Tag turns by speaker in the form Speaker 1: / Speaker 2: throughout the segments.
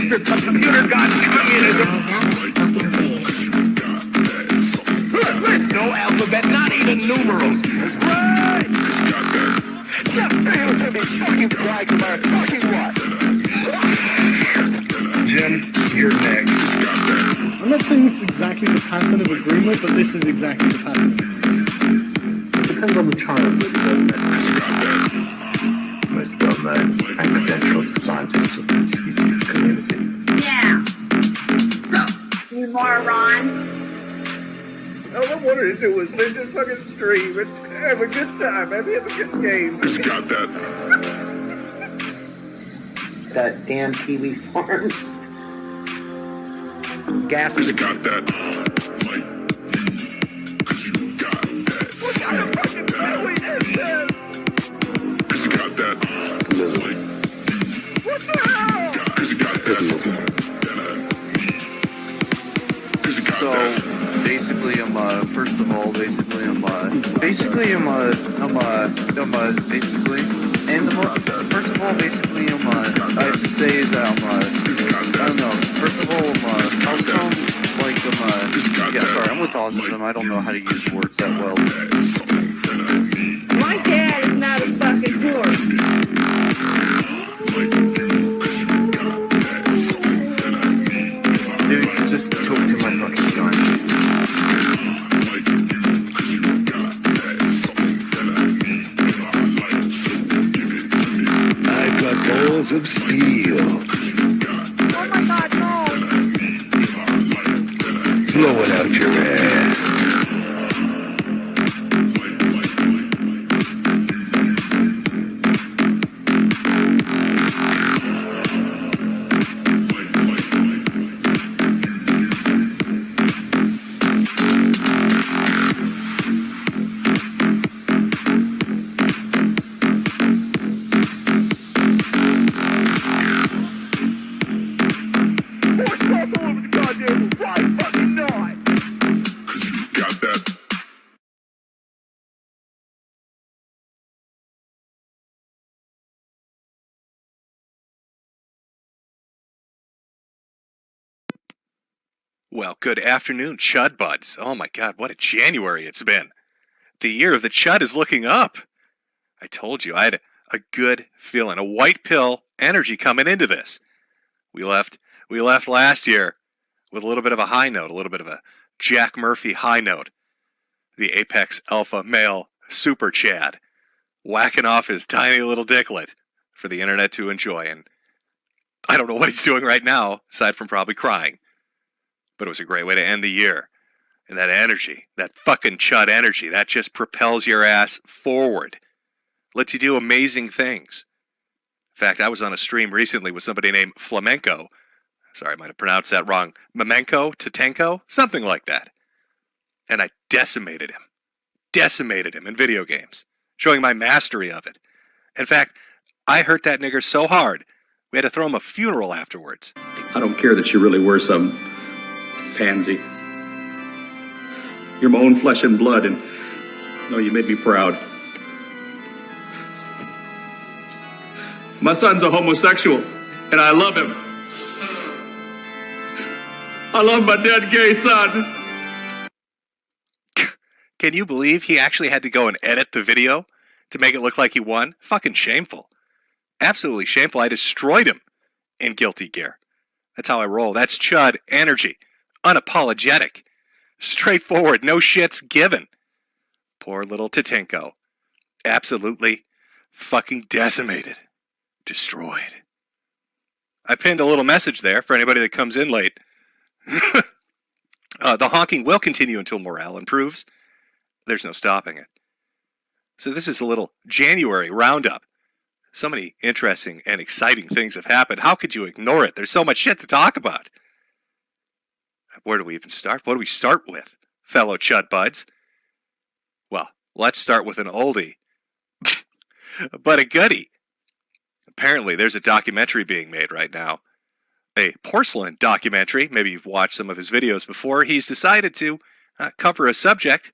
Speaker 1: Mr. Computer God Communism. There's no alphabet, not even numerals. That's right! Just fails to be fucking flagged by a fucking what? Jim, you're next.
Speaker 2: I'm not saying this is exactly the pattern of agreement, but this is exactly the pattern.
Speaker 3: It depends on the child, really, doesn't it? Most well-known and credentialed scientists of this YouTube community.
Speaker 4: Yeah. You moron.
Speaker 1: All I wanted to do was live this fucking stream and have a good time, have a good game. You got that.
Speaker 5: That damn Kiwi Farms.
Speaker 1: Gas. You got that. What kind of fucking family is this? You got that. What the hell? You got that.
Speaker 6: So basically, first of all, basically, first of all, basically, I have to say is that I don't know. First of all, how come, like, yeah, sorry, I'm with autism. I don't know how to use words that well.
Speaker 4: My dad is not a fucking horse.
Speaker 3: Dude, just talk to my fucking scientist.
Speaker 1: I've got balls of steel.
Speaker 4: Oh my God, no.
Speaker 1: Blow it out your ass.
Speaker 7: Well, good afternoon, Chud buds. Oh my God, what a January it's been. The year of the Chud is looking up. I told you, I had a good feeling, a white pill energy coming into this. We left last year with a little bit of a high note, a little bit of a Jack Murphy high note. The apex alpha male super Chad whacking off his tiny little dicklet for the internet to enjoy. And I don't know what he's doing right now, aside from probably crying. But it was a great way to end the year. And that energy, that fucking Chud energy, that just propels your ass forward. Lets you do amazing things. In fact, I was on a stream recently with somebody named Flamenco. Sorry, I might have pronounced that wrong. Mamenko? Tatenko? Something like that. And I decimated him. Decimated him in video games. Showing my mastery of it. In fact, I hurt that nigger so hard, we had to throw him a funeral afterwards.
Speaker 8: I don't care that you really were some pansy. You're my own flesh and blood, and no, you made me proud. My son's a homosexual, and I love him. I love my dead gay son.
Speaker 7: Can you believe he actually had to go and edit the video to make it look like he won? Fucking shameful. Absolutely shameful. I destroyed him in Guilty Gear. That's how I roll. That's Chud energy. Unapologetic. Straightforward. No shits given. Poor little Tatenko. Absolutely fucking decimated. Destroyed. I pinned a little message there for anybody that comes in late. The honking will continue until morale improves. There's no stopping it. So this is a little January roundup. So many interesting and exciting things have happened. How could you ignore it? There's so much shit to talk about. Where do we even start? What do we start with, fellow Chud buds? Well, let's start with an oldie, but a goodie. Apparently, there's a documentary being made right now. A porcelain documentary. Maybe you've watched some of his videos before. He's decided to cover a subject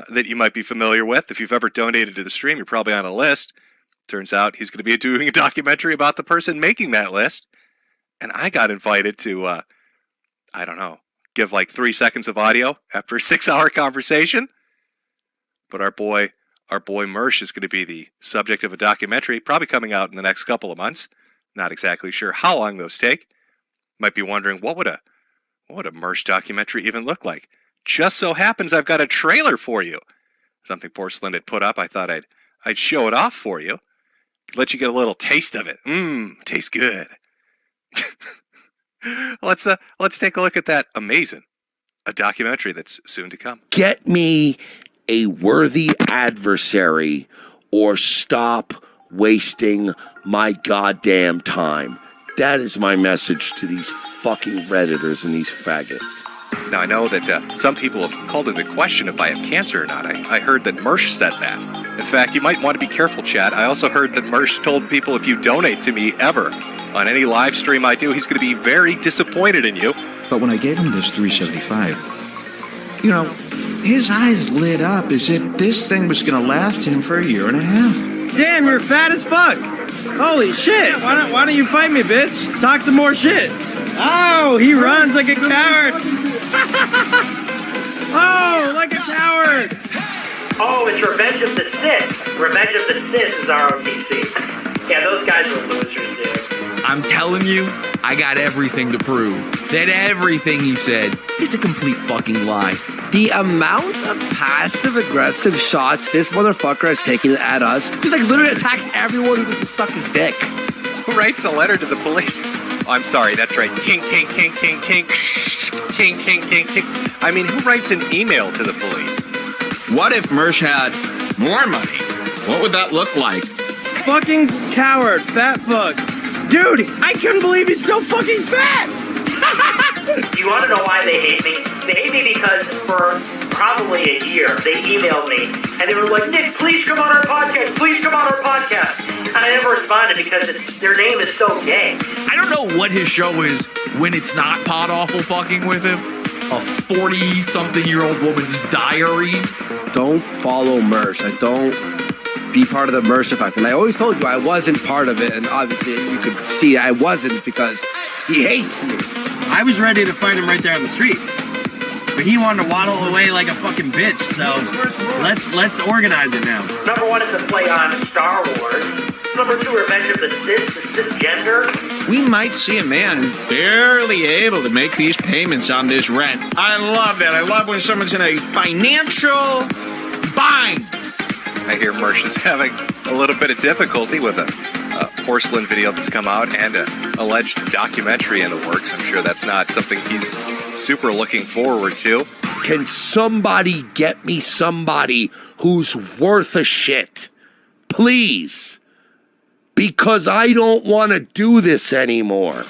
Speaker 7: that you might be familiar with. If you've ever donated to the stream, you're probably on a list. Turns out he's going to be doing a documentary about the person making that list. And I got invited to, I don't know, give like 3 seconds of audio after a 6-hour conversation. But our boy Mersh is going to be the subject of a documentary, probably coming out in the next couple of months. Not exactly sure how long those take. Might be wondering, what would a Mersh documentary even look like? Just so happens I've got a trailer for you. Something Porcelain had put up. I thought I'd show it off for you. Let you get a little taste of it. Tastes good. Let's take a look at that amazing a documentary that's soon to come.
Speaker 9: Get me a worthy adversary or stop wasting my goddamn time. That is my message to these fucking Redditors and these faggots.
Speaker 7: Now, I know that some people have called into question if I have cancer or not. I heard that Mersh said that. In fact, you might want to be careful, Chad. I also heard that Mersh told people if you donate to me ever on any live stream I do, he's going to be very disappointed in you.
Speaker 10: But when I gave him this $375, you know, his eyes lit up as if this thing was going to last him for a year and a half.
Speaker 11: Damn, you're fat as fuck. Holy shit. Why don't you fight me, bitch? Talk some more shit. Oh, he runs like a coward. Oh, like a coward.
Speaker 12: Oh, it's Revenge of the Sis. Revenge of the Sis is ROTC. Yeah, those guys are losers, dude.
Speaker 13: I'm telling you, I got everything to prove that everything he said is a complete fucking lie.
Speaker 14: The amount of passive-aggressive shots this motherfucker has taken at us, he's like literally attacks everyone who doesn't suck his dick.
Speaker 7: Who writes a letter to the police? Oh, I'm sorry, that's right. Tink, tink, tink, tink, tink. Tink, tink, tink, tink. I mean, who writes an email to the police?
Speaker 10: What if Mersh had more money? What would that look like?
Speaker 11: Fucking coward, fat fuck. Dude, I couldn't believe he's so fucking fat!
Speaker 12: You want to know why they hate me? They hate me because for probably a year, they emailed me, and they were like, Nick, please come on our podcast, please come on our podcast. And I never responded because their name is so gay.
Speaker 13: I don't know what his show is when it's not Pod Awful fucking with him. A 40-something-year-old woman's diary.
Speaker 14: Don't follow Mersh. I don't be part of the Mersh effect. And I always told you I wasn't part of it, and obviously you could see I wasn't because he hates me.
Speaker 11: I was ready to fight him right there on the street. But he wanted to waddle away like a fucking bitch, so let's organize it now.
Speaker 12: Number one is a play on Star Wars. Number two, Revenge of the cisgender.
Speaker 10: We might see a man barely able to make these payments on this rent. I love that. I love when someone's in a financial bind.
Speaker 7: I hear Mersh is having a little bit of difficulty with a Porcelain video that's come out and an alleged documentary in the works. I'm sure that's not something he's super looking forward to.
Speaker 9: Can somebody get me somebody who's worth a shit? Please. Because I don't want to do this anymore.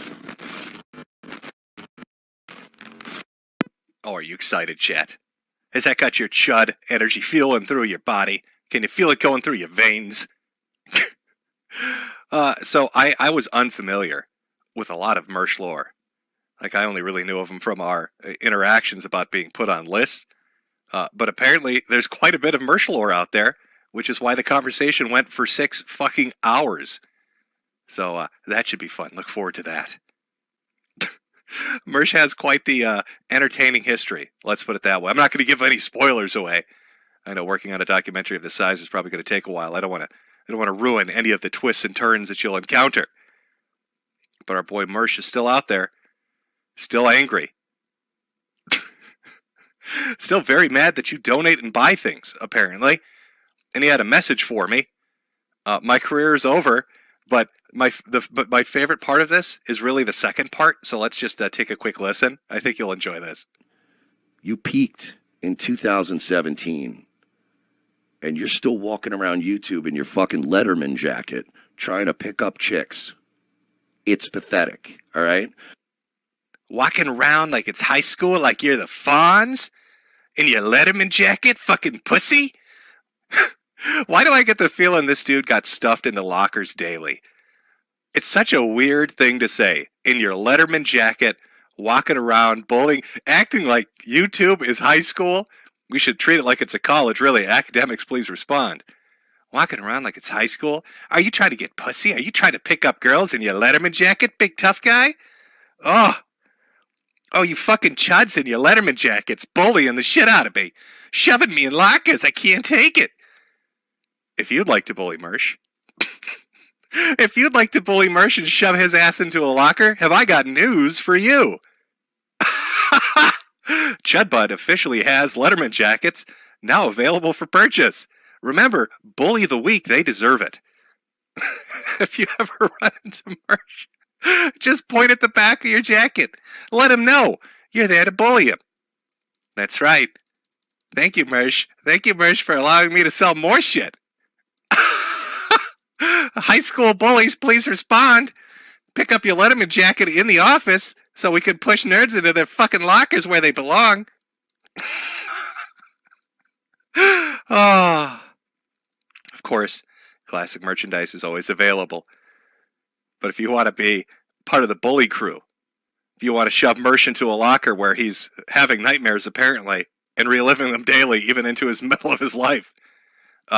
Speaker 7: Oh, are you excited, chat? Has that got your chud energy feeling through your body? Can you feel it going through your veins? So I was unfamiliar with a lot of Mersh lore. Like, I only really knew of him from our interactions about being put on lists. But apparently there's quite a bit of Mersh lore out there, which is why the conversation went for 6 fucking hours. So that should be fun. Look forward to that. Mersh has quite the entertaining history. Let's put it that way. I'm not going to give any spoilers away. I know working on a documentary of this size is probably going to take a while. I don't want to ruin any of the twists and turns that you'll encounter. But our boy Mersh is still out there. Still angry. Still very mad that you donate and buy things, apparently. And he had a message for me. My career is over, but my favorite part of this is really the second part. So let's just take a quick listen. I think you'll enjoy this.
Speaker 9: You peaked in 2017, and you're still walking around YouTube in your fucking Letterman jacket trying to pick up chicks. It's pathetic, all right?
Speaker 7: Walking around like it's high school, like you're the Fonz in your Letterman jacket, fucking pussy? Why do I get the feeling this dude got stuffed in the lockers daily? It's such a weird thing to say. In your Letterman jacket, walking around, bowling, acting like YouTube is high school. We should treat it like it's a college, really. Academics, please respond. Walking around like it's high school? Are you trying to get pussy? Are you trying to pick up girls in your Letterman jacket, big tough guy? Oh, you fucking chuds in your Letterman jackets bullying the shit out of me. Shoving me in lockers. I can't take it. If you'd like to bully Mersh, if you'd like to bully Mersh and shove his ass into a locker, have I got news for you. Chudbud officially has Letterman jackets now available for purchase. Remember, bully the weak, they deserve it. If you ever run into Mersh, just point at the back of your jacket. Let him know you're there to bully him. That's right. Thank you, Mersh. Thank you, Mersh, for allowing me to sell more shit. High school bullies, please respond. Pick up your Letterman jacket in the office so we can push nerds into their fucking lockers where they belong. Oh. Of course, classic merchandise is always available. But if you want to be part of the bully crew, if you want to shove Mersh into a locker where he's having nightmares apparently and reliving them daily even into his middle of his life,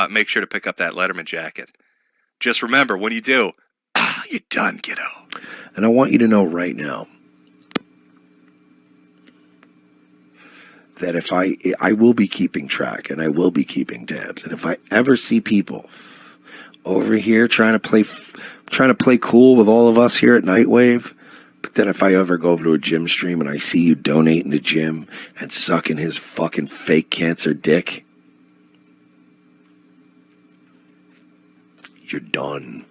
Speaker 7: make sure to pick up that Letterman jacket. Just remember, when you do, you're done, kiddo.
Speaker 9: And I want you to know right now that if I will be keeping track and I will be keeping tabs, and if I ever see people over here trying to play cool with all of us here at Nightwave, but then if I ever go over to a gym stream and I see you donating to Jim and sucking his fucking fake cancer dick, you're done.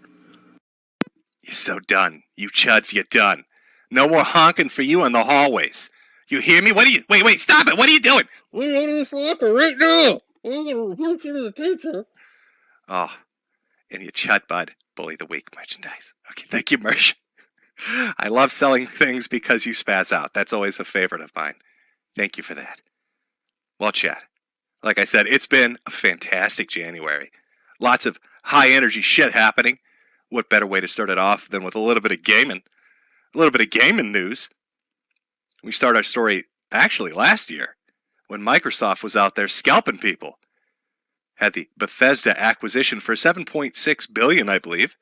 Speaker 7: You're so done. You chuds, you're done. No more honking for you in the hallways. You hear me? Wait, stop it. What are you doing? We're out of this locker right now. I'm going to report you to the teacher. Oh, and you chud bud. Bully the week merchandise. Okay, thank you, Mersh. I love selling things because you spaz out. That's always a favorite of mine. Thank you for that. Well, chat, like I said, it's been a fantastic January. Lots of high energy shit happening. What better way to start it off than with a little bit of gaming? A little bit of gaming news. We started our story actually last year when Microsoft was out there scalping people. Had the Bethesda acquisition for $7.6 billion, I believe.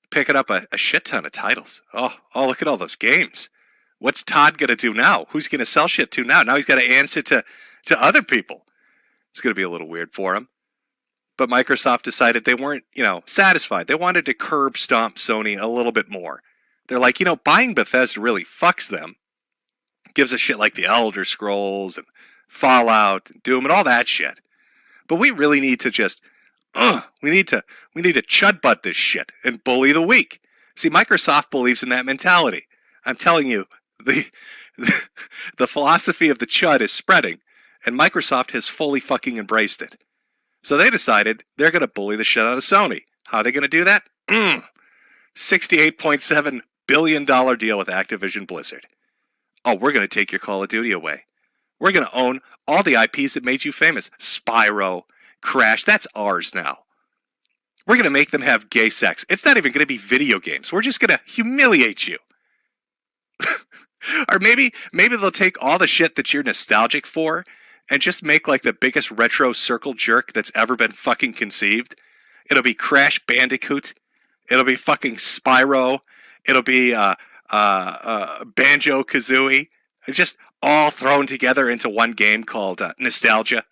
Speaker 7: Picking up a shit ton of titles. Oh, look at all those games. What's Todd going to do now? Who's going to sell shit to now? Now he's got to answer to other people. It's going to be a little weird for him. But Microsoft decided they weren't, satisfied. They wanted to curb stomp Sony a little bit more. They're like, buying Bethesda really fucks them. Gives a shit like the Elder Scrolls and Fallout and Doom and all that shit. But we really need to just, we need to chud butt this shit and bully the weak. See, Microsoft believes in that mentality. I'm telling you, the philosophy of the chud is spreading, and Microsoft has fully fucking embraced it. So they decided they're going to bully the shit out of Sony. How are they going to do that? $68.7 billion deal with Activision Blizzard. Oh, we're going to take your Call of Duty away. We're going to own all the IPs that made you famous. Spyro, Crash, that's ours now. We're going to make them have gay sex. It's not even going to be video games. We're just going to humiliate you. Or maybe they'll take all the shit that you're nostalgic for and just make like the biggest retro circle jerk that's ever been fucking conceived. It'll be Crash Bandicoot. It'll be fucking Spyro. It'll be Banjo-Kazooie. It's just all thrown together into one game called Nostalgia.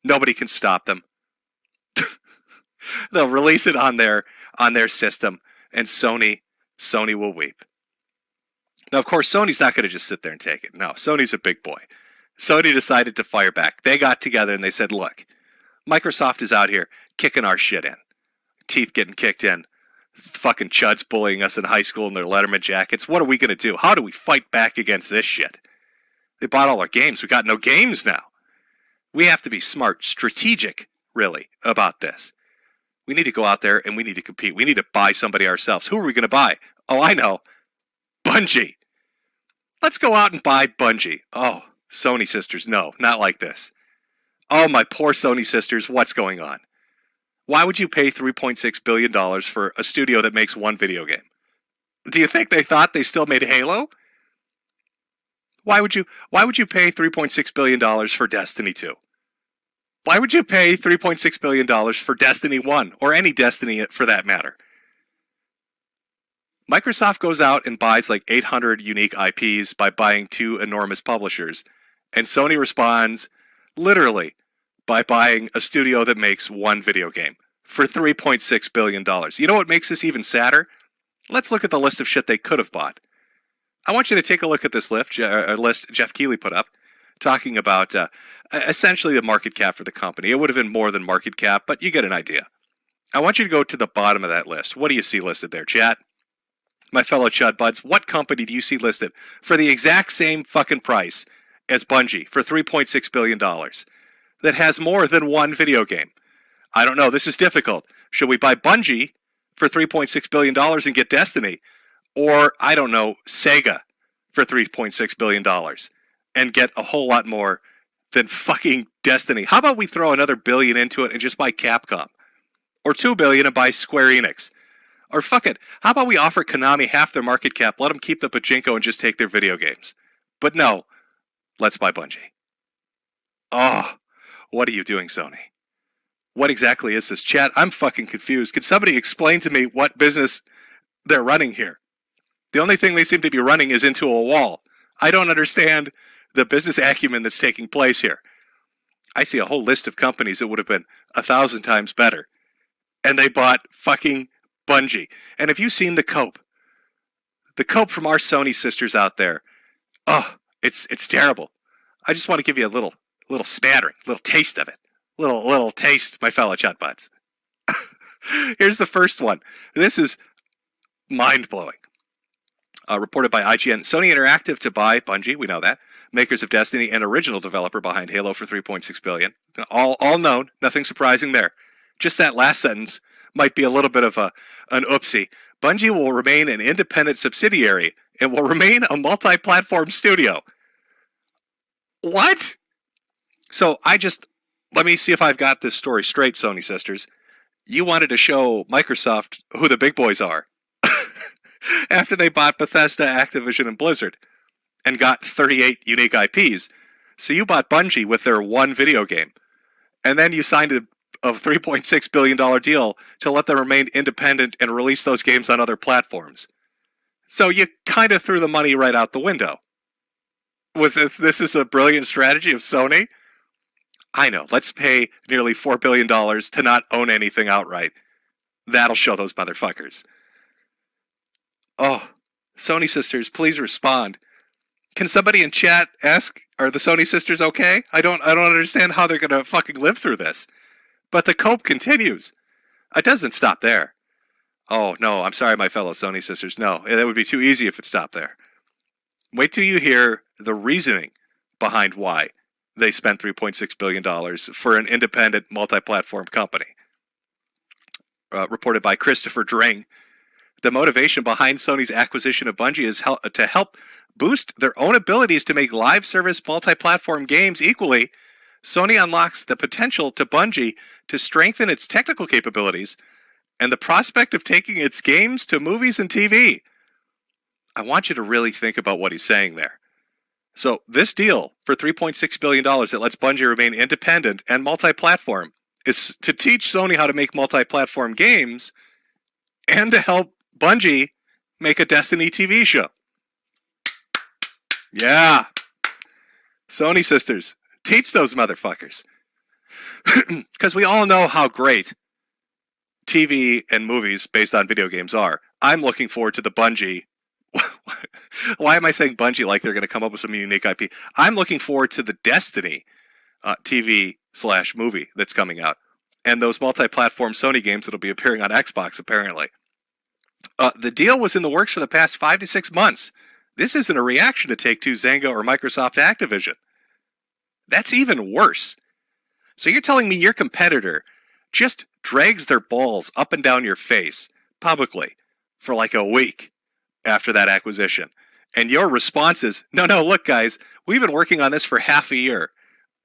Speaker 7: Nobody can stop them. They'll release it on their system, and Sony will weep. Now, of course, Sony's not going to just sit there and take it. No, Sony's a big boy. Sony decided to fire back. They got together and they said, look, Microsoft is out here kicking our shit in. Teeth getting kicked in. Fucking chuds bullying us in high school in their Letterman jackets. What are we going to do? How do we fight back against this shit? They bought all our games. We got no games now. We have to be smart, strategic, really, about this. We need to go out there and we need to compete. We need to buy somebody ourselves. Who are we going to buy? Oh, I know. Bungie. Let's go out and buy Bungie. Oh, Sony sisters, no, not like this. Oh, my poor Sony sisters, what's going on? Why would you pay $3.6 billion for a studio that makes one video game? Do you think they thought they still made Halo? Why would you pay $3.6 billion for Destiny 2? Why would you pay $3.6 billion for Destiny 1 or any Destiny for that matter? Microsoft goes out and buys like 800 unique IPs by buying 2 enormous publishers. And Sony responds literally by buying a studio that makes 1 video game for $3.6 billion. You know what makes this even sadder? Let's look at the list of shit they could have bought. I want you to take a look at this list Jeff Keighley put up, talking about essentially the market cap for the company. It would have been more than market cap, but you get an idea. I want you to go to the bottom of that list. What do you see listed there, chat? My fellow Chud buds, what company do you see listed for the exact same fucking price as Bungie for $3.6 billion that has more than 1 video game? I don't know. This is difficult. Should we buy Bungie for $3.6 billion and get Destiny? Or, I don't know, Sega for $3.6 billion and get a whole lot more than fucking Destiny? How about we throw another $1 billion into it and just buy Capcom? Or $2 billion and buy Square Enix? Or fuck it, how about we offer Konami half their market cap, let them keep the pachinko and just take their video games? But no, let's buy Bungie. Oh, what are you doing, Sony? What exactly is this? Chat, I'm fucking confused. Could somebody explain to me what business they're running here? The only thing they seem to be running is into a wall. I don't understand the business acumen that's taking place here. I see a whole list of companies that would have been 1,000 times better. And they bought fucking Bungie. And have you seen the cope? The cope from our Sony sisters out there. Oh, it's terrible. I just want to give you a little spattering, a little taste of it. Little taste, my fellow Chud buds. Here's the first one. This is mind-blowing. Reported by IGN. Sony Interactive to buy Bungie, we know that. Makers of Destiny and original developer behind Halo for $3.6 billion. All known, nothing surprising there. Just that last sentence might be a little bit of an oopsie. Bungie will remain an independent subsidiary and will remain a multi-platform studio. What? So let me see if I've got this story straight, Sony sisters. You wanted to show Microsoft who the big boys are after they bought Bethesda, Activision, and Blizzard and got 38 unique IPs. So you bought Bungie with their 1 video game. And then you signed a $3.6 billion deal to let them remain independent and release those games on other platforms. So you kind of threw the money right out the window. This is a brilliant strategy of Sony? I know. Let's pay nearly $4 billion to not own anything outright. That'll show those motherfuckers. Oh, Sony sisters, please respond. Can somebody in chat ask, are the Sony sisters okay? I don't understand how they're going to fucking live through this. But the cope continues. It doesn't stop there. Oh, no, I'm sorry, my fellow Sony sisters. No, that would be too easy if it stopped there. Wait till you hear the reasoning behind why they spent $3.6 billion for an independent multi-platform company. Reported by Christopher Dring. The motivation behind Sony's acquisition of Bungie is to help boost their own abilities to make live service multi-platform games equally. Sony unlocks the potential to Bungie to strengthen its technical capabilities and the prospect of taking its games to movies and TV. I want you to really think about what he's saying there. So this deal for $3.6 billion that lets Bungie remain independent and multi-platform is to teach Sony how to make multi-platform games and to help Bungie make a Destiny TV show. Yeah. Sony sisters, teach those motherfuckers. Because we all know how great TV and movies based on video games are. I'm looking forward to the Bungie. Why am I saying Bungie like they're going to come up with some unique IP? I'm looking forward to the Destiny TV/movie that's coming out. And those multi-platform Sony games that'll be appearing on Xbox, apparently. The deal was in the works for the past 5 to 6 months. This isn't a reaction to Take-Two, Zynga, or Microsoft Activision. That's even worse. So you're telling me your competitor just drags their balls up and down your face publicly for like a week after that acquisition. And your response is, no, look, guys, we've been working on this for half a year.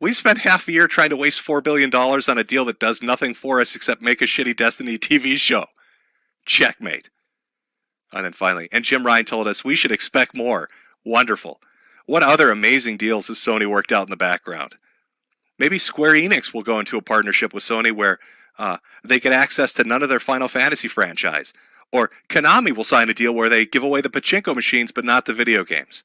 Speaker 7: We spent half a year trying to waste $4 billion on a deal that does nothing for us except make a shitty Destiny TV show. Checkmate. And then finally, and Jim Ryan told us we should expect more. Wonderful. What other amazing deals has Sony worked out in the background? Maybe Square Enix will go into a partnership with Sony where they get access to none of their Final Fantasy franchise. Or Konami will sign a deal where they give away the pachinko machines but not the video games.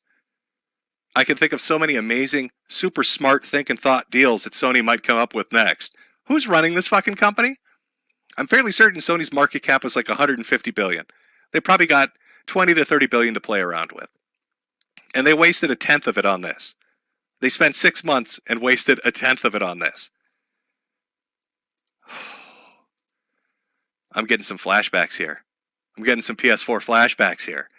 Speaker 7: I can think of so many amazing, super smart think and thought deals that Sony might come up with next. Who's running this fucking company? I'm fairly certain Sony's market cap is like 150 billion. They probably got 20 to 30 billion to play around with. And they wasted a tenth of it on this. They spent 6 months and wasted a tenth of it on this. I'm getting some flashbacks here. I'm getting some PS4 flashbacks here.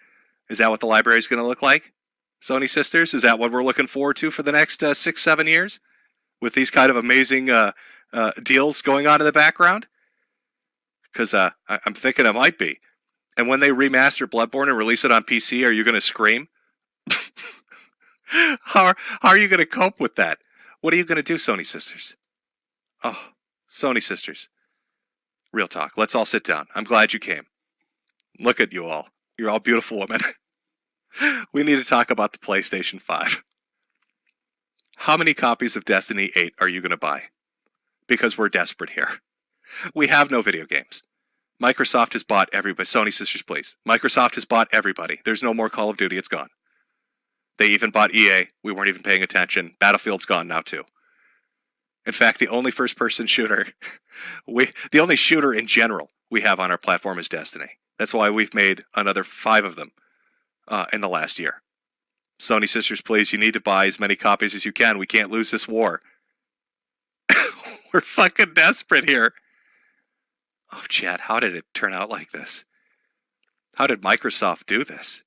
Speaker 7: Is that what the library is going to look like? Sony Sisters? Is that what we're looking forward to for the next 6-7 years? With these kind of amazing deals going on in the background? Because I'm thinking it might be. And when they remaster Bloodborne and release it on PC, are you going to scream? How are you going to cope with that? What are you going to do, Sony Sisters? Oh, Sony Sisters. Real talk. Let's all sit down. I'm glad you came. Look at you all. You're all beautiful women. We need to talk about the PlayStation 5. How many copies of Destiny 8 are you going to buy? Because we're desperate here. We have no video games. Microsoft has bought everybody. Sony Sisters, please. Microsoft has bought everybody. There's no more Call of Duty. It's gone. They even bought EA. We weren't even paying attention. Battlefield's gone now, too. In fact, the only first-person shooter, the only shooter in general we have on our platform is Destiny. That's why we've made another 5 of them in the last year. Sony Sisters, please, you need to buy as many copies as you can. We can't lose this war. We're fucking desperate here. Oh, Chad, how did it turn out like this? How did Microsoft do this?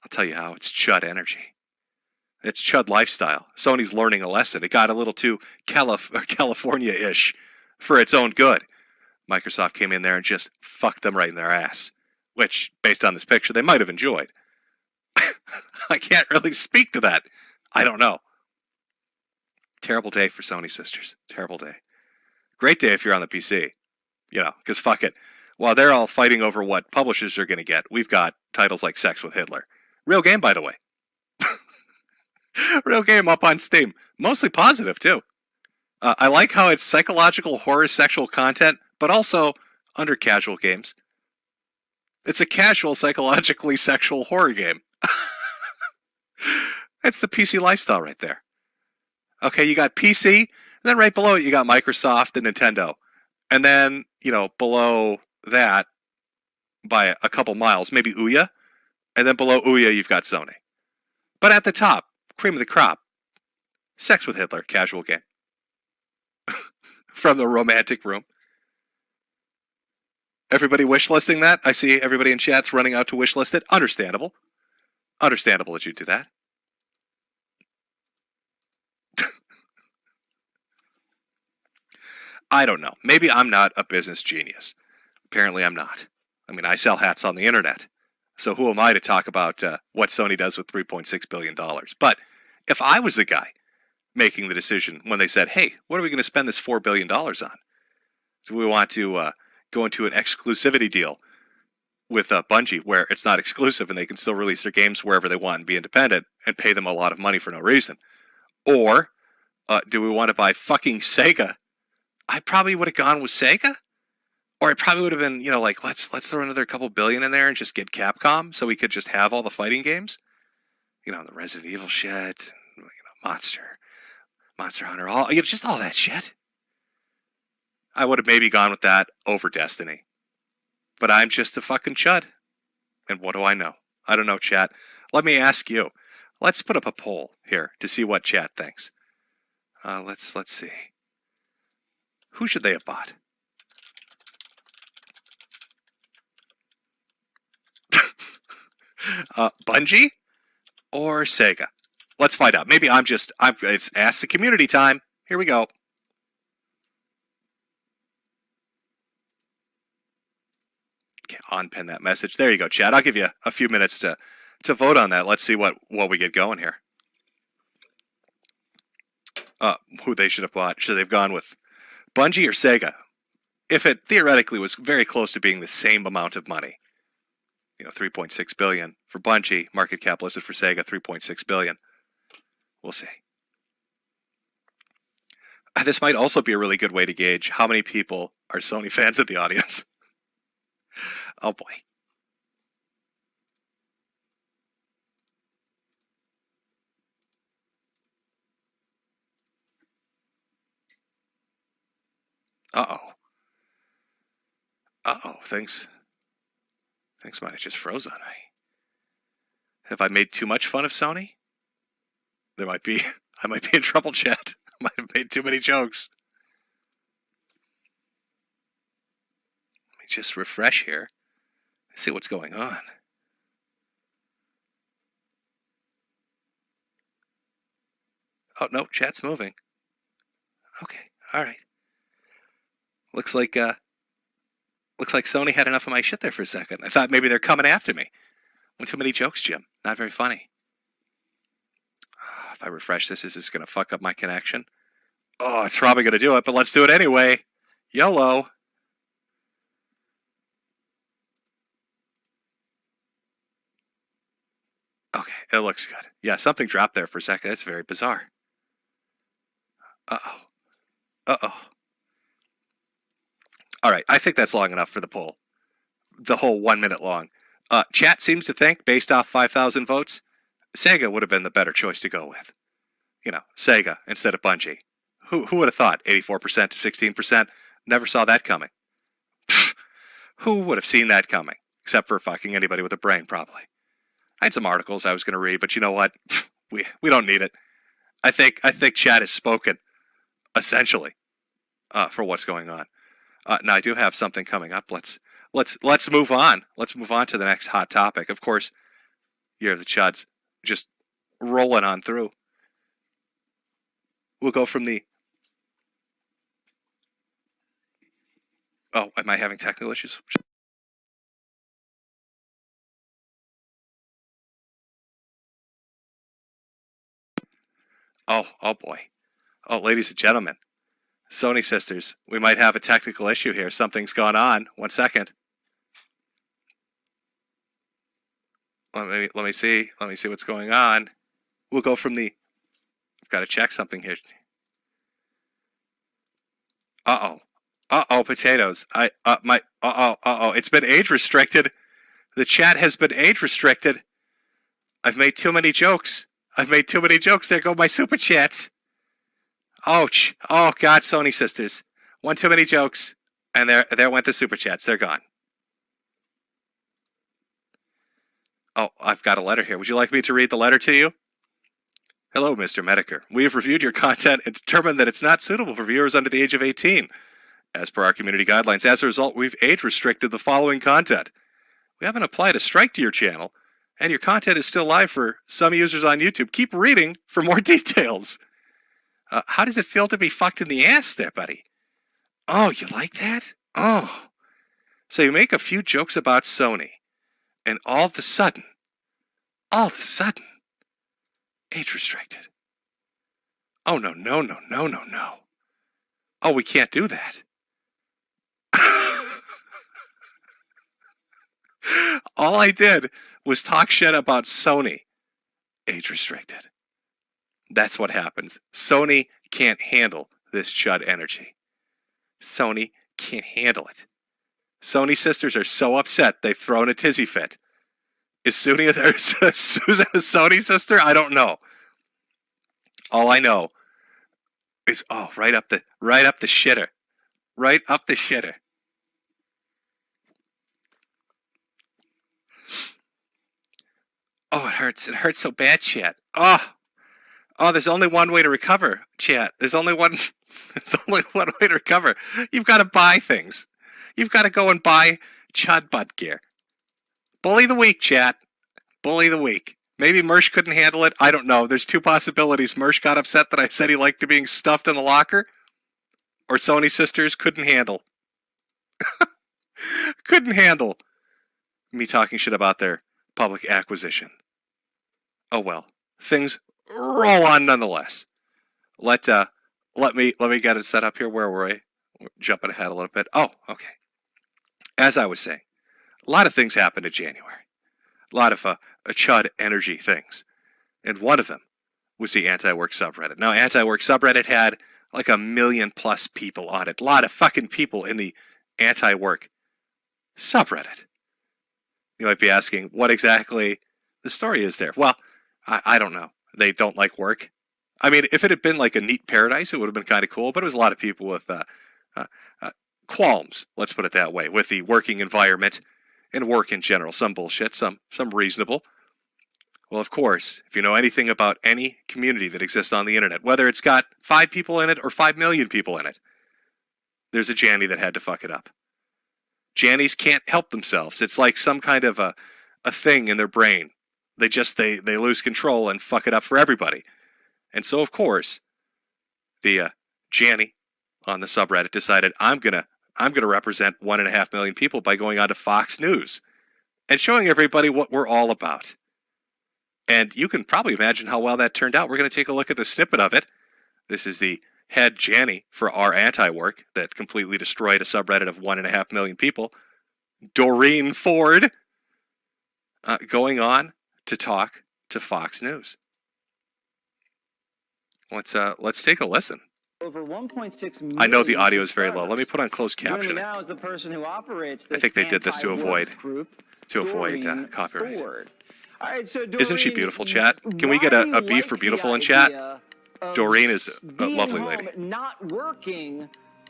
Speaker 7: I'll tell you how. It's Chud energy. It's Chud lifestyle. Sony's learning a lesson. It got a little too California-ish for its own good. Microsoft came in there and just fucked them right in their ass. Which, based on this picture, they might have enjoyed. I can't really speak to that. I don't know. Terrible day for Sony Sisters. Terrible day. Great day if you're on the PC. You know, because fuck it. While they're all fighting over what publishers are going to get, we've got titles like Sex with Hitler. Real game, by the way. Real game up on Steam. Mostly positive, too. I like how it's psychological horror sexual content, but also under casual games. It's a casual, psychologically sexual horror game. That's the PC lifestyle right there. Okay, you got PC, and then right below it you got Microsoft and Nintendo. And then, you know, below that, by a couple miles, maybe Ouya. And then below Ouya, you've got Sony. But at the top, cream of the crop, Sex with Hitler, casual game. From the romantic room. Everybody wishlisting that? I see everybody in chat's running out to wishlist it. Understandable. Understandable that you do that. I don't know. Maybe I'm not a business genius. Apparently I'm not. I mean, I sell hats on the internet. So who am I to talk about what Sony does with $3.6 billion? But if I was the guy making the decision when they said, hey, what are we going to spend this $4 billion on? Do we want to go into an exclusivity deal with Bungie where it's not exclusive and they can still release their games wherever they want and be independent and pay them a lot of money for no reason? Or do we want to buy fucking Sega? I probably would have gone with Sega. Or it probably would have been, you know, like, let's throw another couple billion in there and just get Capcom so we could just have all the fighting games. You know, the Resident Evil shit, you know, Monster Hunter, all, you know, just all that shit. I would have maybe gone with that over Destiny. But I'm just a fucking chud. And what do I know? I don't know, chat. Let me ask you. Let's put up a poll here to see what chat thinks. Let's see. Who should they have bought? Bungie or Sega? Let's find out. Maybe it's Ask the Community time. Here we go. Okay, unpin that message. There you go, chat. I'll give you a few minutes to vote on that. Let's see what we get going here. Who they should have bought. Should they have gone with Bungie or Sega? If it theoretically was very close to being the same amount of money. You know, $3.6 billion for Bungie, market cap listed for Sega, $3.6 billion. We'll see. This might also be a really good way to gauge how many people are Sony fans in the audience. Oh boy. Uh-oh. Uh-oh, things might have just froze on me. Have I made too much fun of Sony? I might be in trouble, chat. I might have made too many jokes. Let me just refresh here. See what's going on. Oh, no, chat's moving. Okay, all right. Looks like Sony had enough of my shit there for a second. I thought maybe they're coming after me. One too many jokes, Jim. Not very funny. If I refresh this, is this going to fuck up my connection? Oh, it's probably going to do it, but let's do it anyway. YOLO. Okay, it looks good. Yeah, something dropped there for a second. That's very bizarre. Uh-oh. Uh-oh. All right, I think that's long enough for the poll. The whole 1 minute long. Chat seems to think, based off 5,000 votes, Sega would have been the better choice to go with. You know, Sega instead of Bungie. Who would have thought 84% to 16%? Never saw that coming. Pfft, who would have seen that coming? Except for fucking anybody with a brain, probably. I had some articles I was going to read, but you know what? We don't need it. I think chat has spoken, essentially, for what's going on. Now I do have something coming up. Let's move on. Let's move on to the next hot topic. Of course, Year of the Chuds, just rolling on through. We'll go from the... Oh, am I having technical issues? Oh boy. Oh, ladies and gentlemen. Sony sisters, we might have a technical issue here. Something's gone on. 1 second. Let me see what's going on. We'll go from the... I've got to check something here. Uh-oh, potatoes. It's been age restricted. The chat has been age restricted. I've made too many jokes. There go my super chats. Ouch. Oh, God, Sony sisters. One too many jokes. And there went the super chats. They're gone. Oh, I've got a letter here. Would you like me to read the letter to you? Hello, Mr. Metokur. We have reviewed your content and determined that it's not suitable for viewers under the age of 18. As per our community guidelines, as a result, we've age restricted the following content. We haven't applied a strike to your channel, and your content is still live for some users on YouTube. Keep reading for more details. How does it feel to be fucked in the ass there, buddy? Oh, you like that? Oh. So you make a few jokes about Sony, and all of a sudden, age restricted. Oh, no. Oh, we can't do that. All I did was talk shit about Sony. Age restricted. That's what happens. Sony can't handle this chud energy. Sony can't handle it. Sony sisters are so upset they've thrown a tizzy fit. Is Susan a Sony sister? I don't know. All I know is right up the shitter. Right up the shitter. Oh, it hurts. It hurts so bad, chat. Oh, there's only one way to recover, chat. There's only one way to recover. You've got to buy things. You've got to go and buy chud butt gear. Bully the week, chat. Bully the week. Maybe Mersh couldn't handle it. I don't know. There's two possibilities. Mersh got upset that I said he liked being stuffed in a locker. Or Sony sisters couldn't handle. Couldn't handle me talking shit about their public acquisition. Oh well. Things roll on nonetheless. Let me get it set up here. Where were we? We're jumping ahead a little bit. Oh, okay. As I was saying, a lot of things happened in January. A lot of chud energy things. And one of them was the anti-work subreddit. Now, anti-work subreddit had like 1 million+ people on it. A lot of fucking people in the anti-work subreddit. You might be asking what exactly the story is there. Well, I don't know. They don't like work. I mean, if it had been like a neat paradise, it would have been kind of cool, but it was a lot of people with qualms, let's put it that way, with the working environment and work in general. Some bullshit, some reasonable. Well, of course, if you know anything about any community that exists on the internet, whether it's got 5 people in it or 5 million people in it, there's a Janny that had to fuck it up. Jannies can't help themselves. It's like some kind of a thing in their brain. They lose control and fuck it up for everybody. And so, of course, the Janny on the subreddit decided, I'm gonna represent 1.5 million people by going on to Fox News and showing everybody what we're all about. And you can probably imagine how well that turned out. We're going to take a look at the snippet of it. This is the head Janny for our anti-work that completely destroyed a subreddit of 1.5 million people, Doreen Ford, going on to talk to Fox News. Let's take a listen.
Speaker 15: Over 1.6 million.
Speaker 7: I know the audio is very low. Let me put on closed captioning.
Speaker 15: Now is the person who operates this
Speaker 7: I think they did this to avoid
Speaker 15: Doreen
Speaker 7: copyright.
Speaker 15: Ford. All right, so Doreen,
Speaker 7: isn't she beautiful, chat? Can we get a B for beautiful in chat? Doreen is a lovely lady.
Speaker 15: Not working,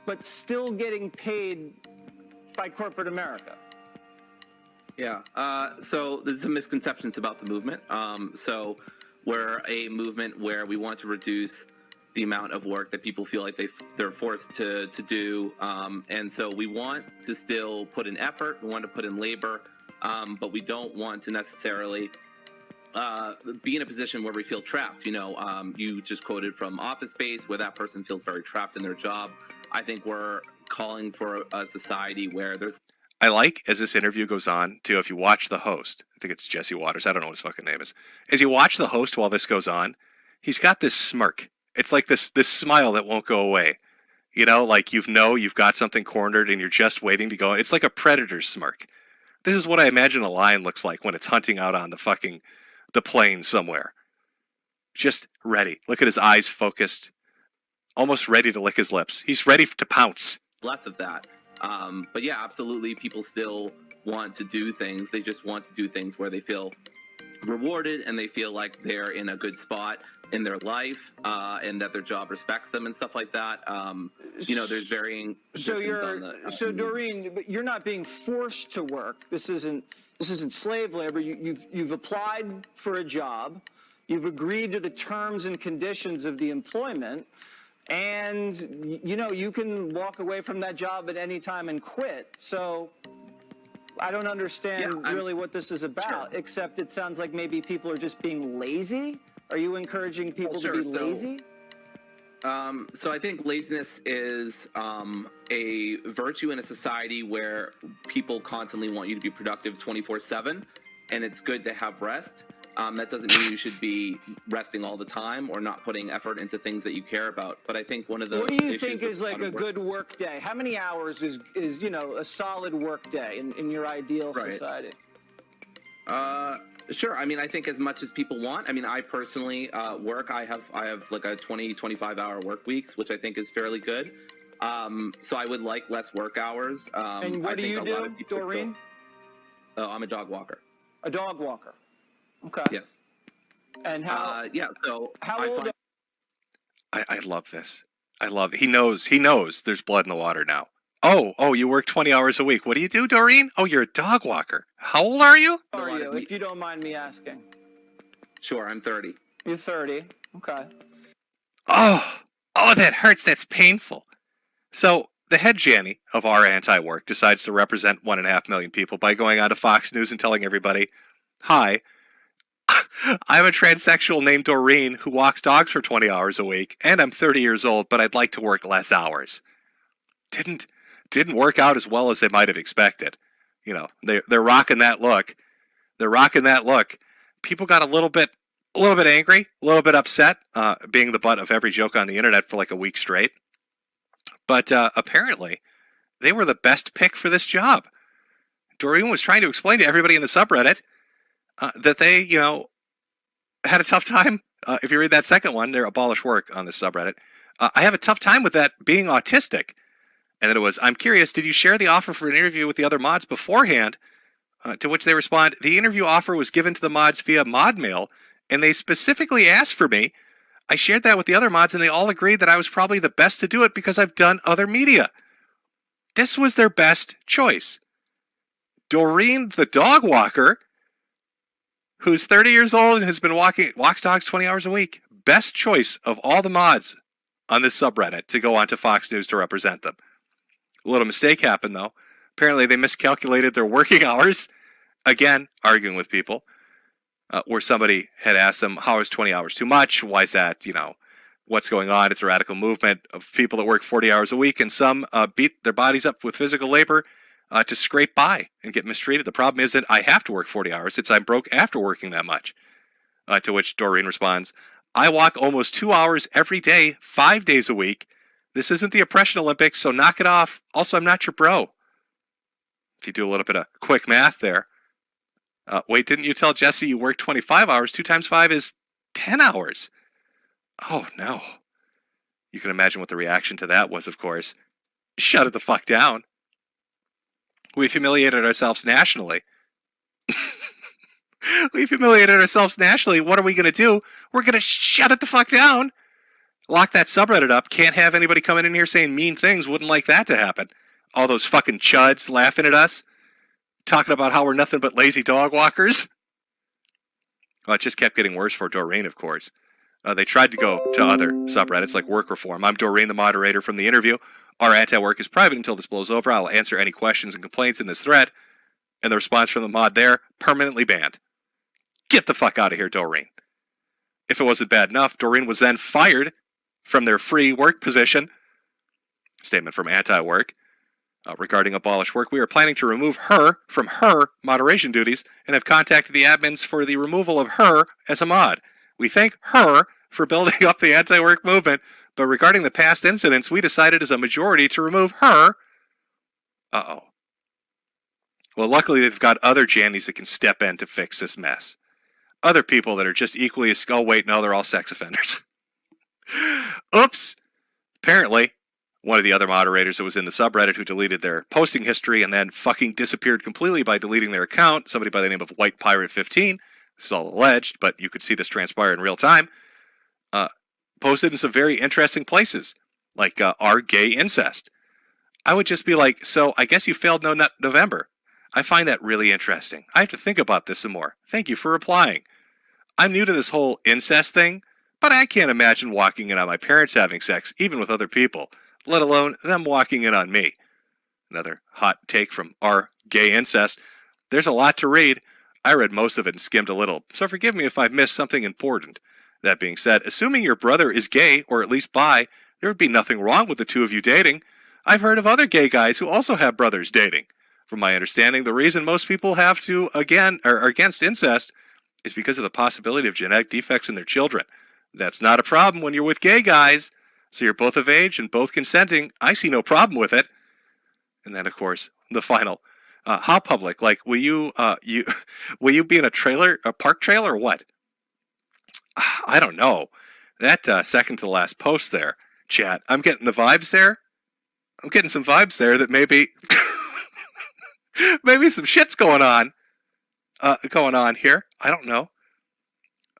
Speaker 15: but still getting paid by corporate America.
Speaker 16: Yeah. So there's some misconceptions about the movement. So we're a movement where we want to reduce the amount of work that people feel like they're forced to do. And so we want to still put in effort. We want to put in labor. But we don't want to necessarily be in a position where we feel trapped. You just quoted from Office Space, where that person feels very trapped in their job. I think we're calling for a society where there's...
Speaker 7: I like, as this interview goes on, too, if you watch the host, I think it's Jesse Waters, I don't know what his fucking name is. As you watch the host while this goes on, he's got this smirk. It's like this smile that won't go away. Like you've got something cornered and you're just waiting to go. It's like a predator's smirk. This is what I imagine a lion looks like when it's hunting out on the plain somewhere. Just ready. Look at his eyes focused. Almost ready to lick his lips. He's ready to pounce.
Speaker 16: Less of that. But yeah, absolutely, people still want to do things. They just want to do things where they feel rewarded and they feel like they're in a good spot in their life, and that their job respects them and stuff like that. There's varying.
Speaker 15: So Doreen, but you're not being forced to work. This isn't slave labor. You've applied for a job. You've agreed to the terms and conditions of the employment, and you can walk away from that job at any time and quit. So I don't understand really what this is about, except it sounds like maybe people are just being lazy. Are you encouraging people to be lazy?
Speaker 16: So I think laziness is a virtue in a society where people constantly want you to be productive 24/7, and it's good to have rest. That doesn't mean you should be resting all the time or not putting effort into things that you care about. But I think one of the
Speaker 15: what do you think is like a good work day? How many hours is a solid work day in your ideal society?
Speaker 16: Sure. I mean, I think as much as people want. I mean, I personally work. I have like a 25 hour work weeks, which I think is fairly good. So I would like less work hours.
Speaker 15: And what do you do, Doreen?
Speaker 16: I'm a dog walker.
Speaker 15: A dog walker. Okay.
Speaker 16: Yes.
Speaker 15: And how?
Speaker 16: So
Speaker 15: how old?
Speaker 7: I love this. I love it. He knows there's blood in the water now. Oh, you work 20 hours a week. What do you do, Doreen? Oh, you're a dog walker. How old are you?
Speaker 15: How are you, if you don't mind me asking?
Speaker 16: Sure, I'm 30.
Speaker 15: You're 30. Okay.
Speaker 7: Oh, that hurts. That's painful. So the head Janny of our anti-work decides to represent 1.5 million people by going on to Fox News and telling everybody, hi, I'm a transsexual named Doreen who walks dogs for 20 hours a week, and I'm 30 years old, but I'd like to work less hours. Didn't work out as well as they might have expected. They're rocking that look. People got a little bit angry, a little bit upset, being the butt of every joke on the internet for like a week straight. But apparently, they were the best pick for this job. Doreen was trying to explain to everybody in the subreddit that they, had a tough time. If you read that second one, they're abolish work on this subreddit. I have a tough time with that being autistic. And then it was, I'm curious, did you share the offer for an interview with the other mods beforehand? To which they respond, the interview offer was given to the mods via mod mail, and they specifically asked for me. I shared that with the other mods, and they all agreed that I was probably the best to do it because I've done other media. This was their best choice. Doreen, the dog walker, who's 30 years old and has been walks dogs 20 hours a week. Best choice of all the mods on this subreddit to go onto Fox News to represent them. A little mistake happened, though. Apparently, they miscalculated their working hours. Again, arguing with people. Where somebody had asked them, how is 20 hours too much? Why is that, what's going on? It's a radical movement of people that work 40 hours a week, and some beat their bodies up with physical labor to scrape by and get mistreated. The problem is that I have to work 40 hours. I'm broke after working that much. To which Doreen responds, I walk almost 2 hours every day, 5 days a week. This isn't the Oppression Olympics, so knock it off. Also, I'm not your bro. If you do a little bit of quick math there. Wait, didn't you tell Jesse you work 25 hours? 2 times 5 is 10 hours. Oh, no. You can imagine what the reaction to that was, of course. Shut it the fuck down. We've humiliated ourselves nationally. We've humiliated ourselves nationally. What are we going to do? We're going to shut it the fuck down. Lock that subreddit up. Can't have anybody coming in here saying mean things. Wouldn't like that to happen. All those fucking chuds laughing at us. Talking about how we're nothing but lazy dog walkers. Well, it just kept getting worse for Doreen, of course. They tried to go to other subreddits like work reform. I'm Doreen, the moderator from the interview. Our anti-work is private until this blows over. I'll answer any questions and complaints in this thread. And the response from the mod there, permanently banned. Get the fuck out of here, Doreen. If it wasn't bad enough, Doreen was then fired from their free work position. Statement from anti-work. Regarding abolish work, we are planning to remove her from her moderation duties and have contacted the admins for the removal of her as a mod. We thank her for building up the anti-work movement, but regarding the past incidents, we decided as a majority to remove her. Uh-oh. Well, luckily they've got other Jannies that can step in to fix this mess. Other people that are just equally as... Oh, wait, no, they're all sex offenders. Oops. Apparently, one of the other moderators that was in the subreddit who deleted their posting history and then fucking disappeared completely by deleting their account, somebody by the name of White Pirate 15, this is all alleged, but you could see this transpire in real time, posted in some very interesting places, like our gay incest. I would just be like, so I guess you failed November. I find that really interesting. I have to think about this some more. Thank you for replying. I'm new to this whole incest thing, but I can't imagine walking in on my parents having sex, even with other people, let alone them walking in on me. Another hot take from our gay incest. There's a lot to read. I read most of it and skimmed a little, so forgive me if I've missed something important. That being said, assuming your brother is gay, or at least bi, there would be nothing wrong with the two of you dating. I've heard of other gay guys who also have brothers dating. From my understanding, the reason most people have to, are against incest is because of the possibility of genetic defects in their children. That's not a problem when you're with gay guys. So you're both of age and both consenting. I see no problem with it. And then, of course, the final. How public? Like, will you be in a park trailer or what? I don't know. That second to the last post there, chat. I'm getting the vibes there. I'm getting some vibes there that maybe, maybe some shit's going on here. I don't know.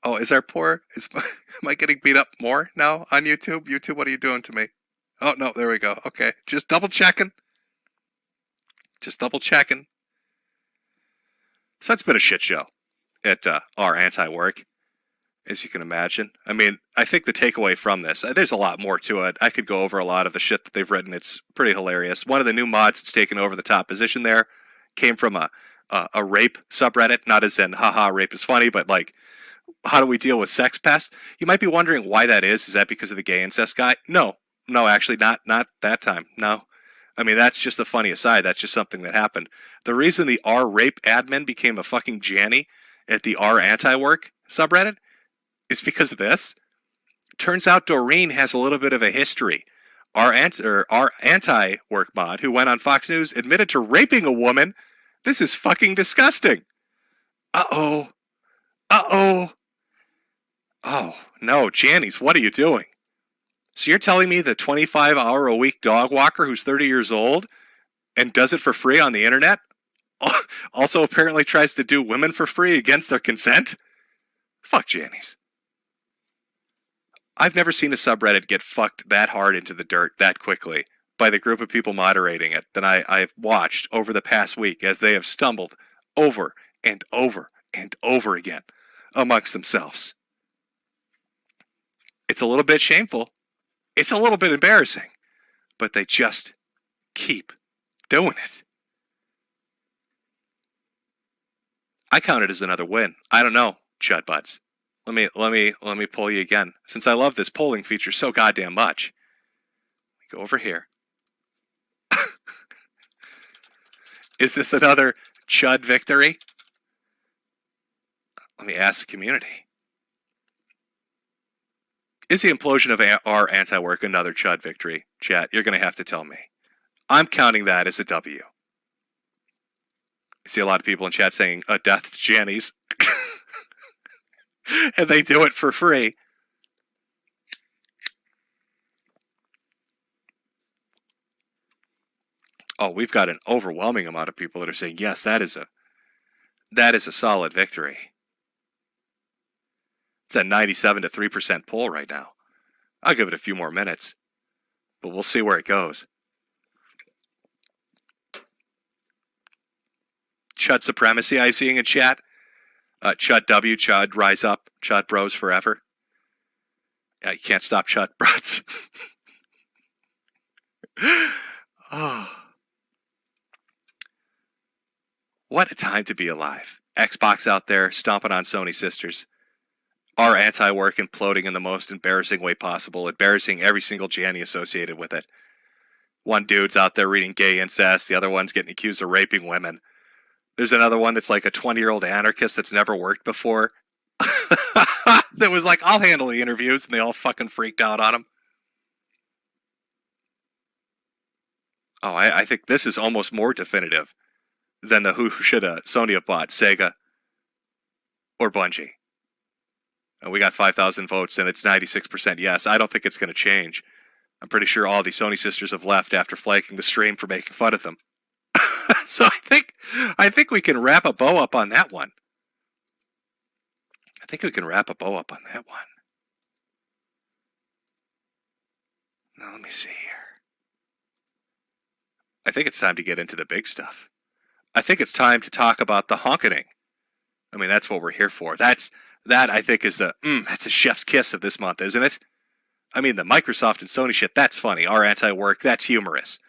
Speaker 7: Oh, am I getting beat up more now on YouTube? YouTube, what are you doing to me? Oh, no, there we go. Okay, just double checking. So it's been a shit show at our anti-work, as you can imagine. I mean, I think the takeaway from this, there's a lot more to it. I could go over a lot of the shit that they've written. It's pretty hilarious. One of the new mods that's taken over the top position there came from a rape subreddit, not as in, haha, rape is funny, but like, how do we deal with sex pests? You might be wondering why that is. Is that because of the gay incest guy? No, actually not that time. No. I mean, that's just a funny aside. That's just something that happened. The reason the R-rape admin became a fucking Janny at the R-anti-work subreddit is because of this. Turns out Doreen has a little bit of a history. Our anti-work mod, who went on Fox News, admitted to raping a woman. This is fucking disgusting. Uh-oh. Oh, no, Jannies, what are you doing? So you're telling me the 25-hour-a-week dog walker who's 30 years old and does it for free on the internet also apparently tries to do women for free against their consent? Fuck Jannies. I've never seen a subreddit get fucked that hard into the dirt that quickly by the group of people moderating it that I've watched over the past week as they have stumbled over and over and over again amongst themselves. It's a little bit shameful. It's a little bit embarrassing. But they just keep doing it. I count it as another win. I don't know, Chud Buds. Let me pull you again. Since I love this polling feature so goddamn much. Go over here. Is this another Chud victory? Let me ask the community. Is the implosion of our anti-work another Chud victory? Chat, you're going to have to tell me. I'm counting that as a W. I see a lot of people in chat saying, death to Jannies. And they do it for free. Oh, we've got an overwhelming amount of people that are saying, yes, that is a solid victory. It's a 97 to 3% poll right now. I'll give it a few more minutes, but we'll see where it goes. Chud supremacy I seeing in chat. Chud W, Chud rise up, Chud bros forever. You can't stop Chud brats. Oh. What a time to be alive. Xbox out there stomping on Sony sisters. Our anti-work imploding in the most embarrassing way possible, embarrassing every single Janny associated with it. One dude's out there reading gay incest, the other one's getting accused of raping women. There's another one that's like a 20-year-old anarchist that's never worked before. That was like, I'll handle the interviews, and they all fucking freaked out on him. Oh, I think this is almost more definitive than the who should have Sony have bought, Sega or Bungie. And we got 5,000 votes, and it's 96% yes. I don't think it's going to change. I'm pretty sure all the Sony sisters have left after flagging the stream for making fun of them. So I think we can wrap a bow up on that one. Now let me see here. I think it's time to get into the big stuff. I think it's time to talk about the honkening. I mean, that's what we're here for. That I think is that's a chef's kiss of this month, isn't it? I mean, the Microsoft and Sony shit, that's funny. Our anti-work, that's humorous.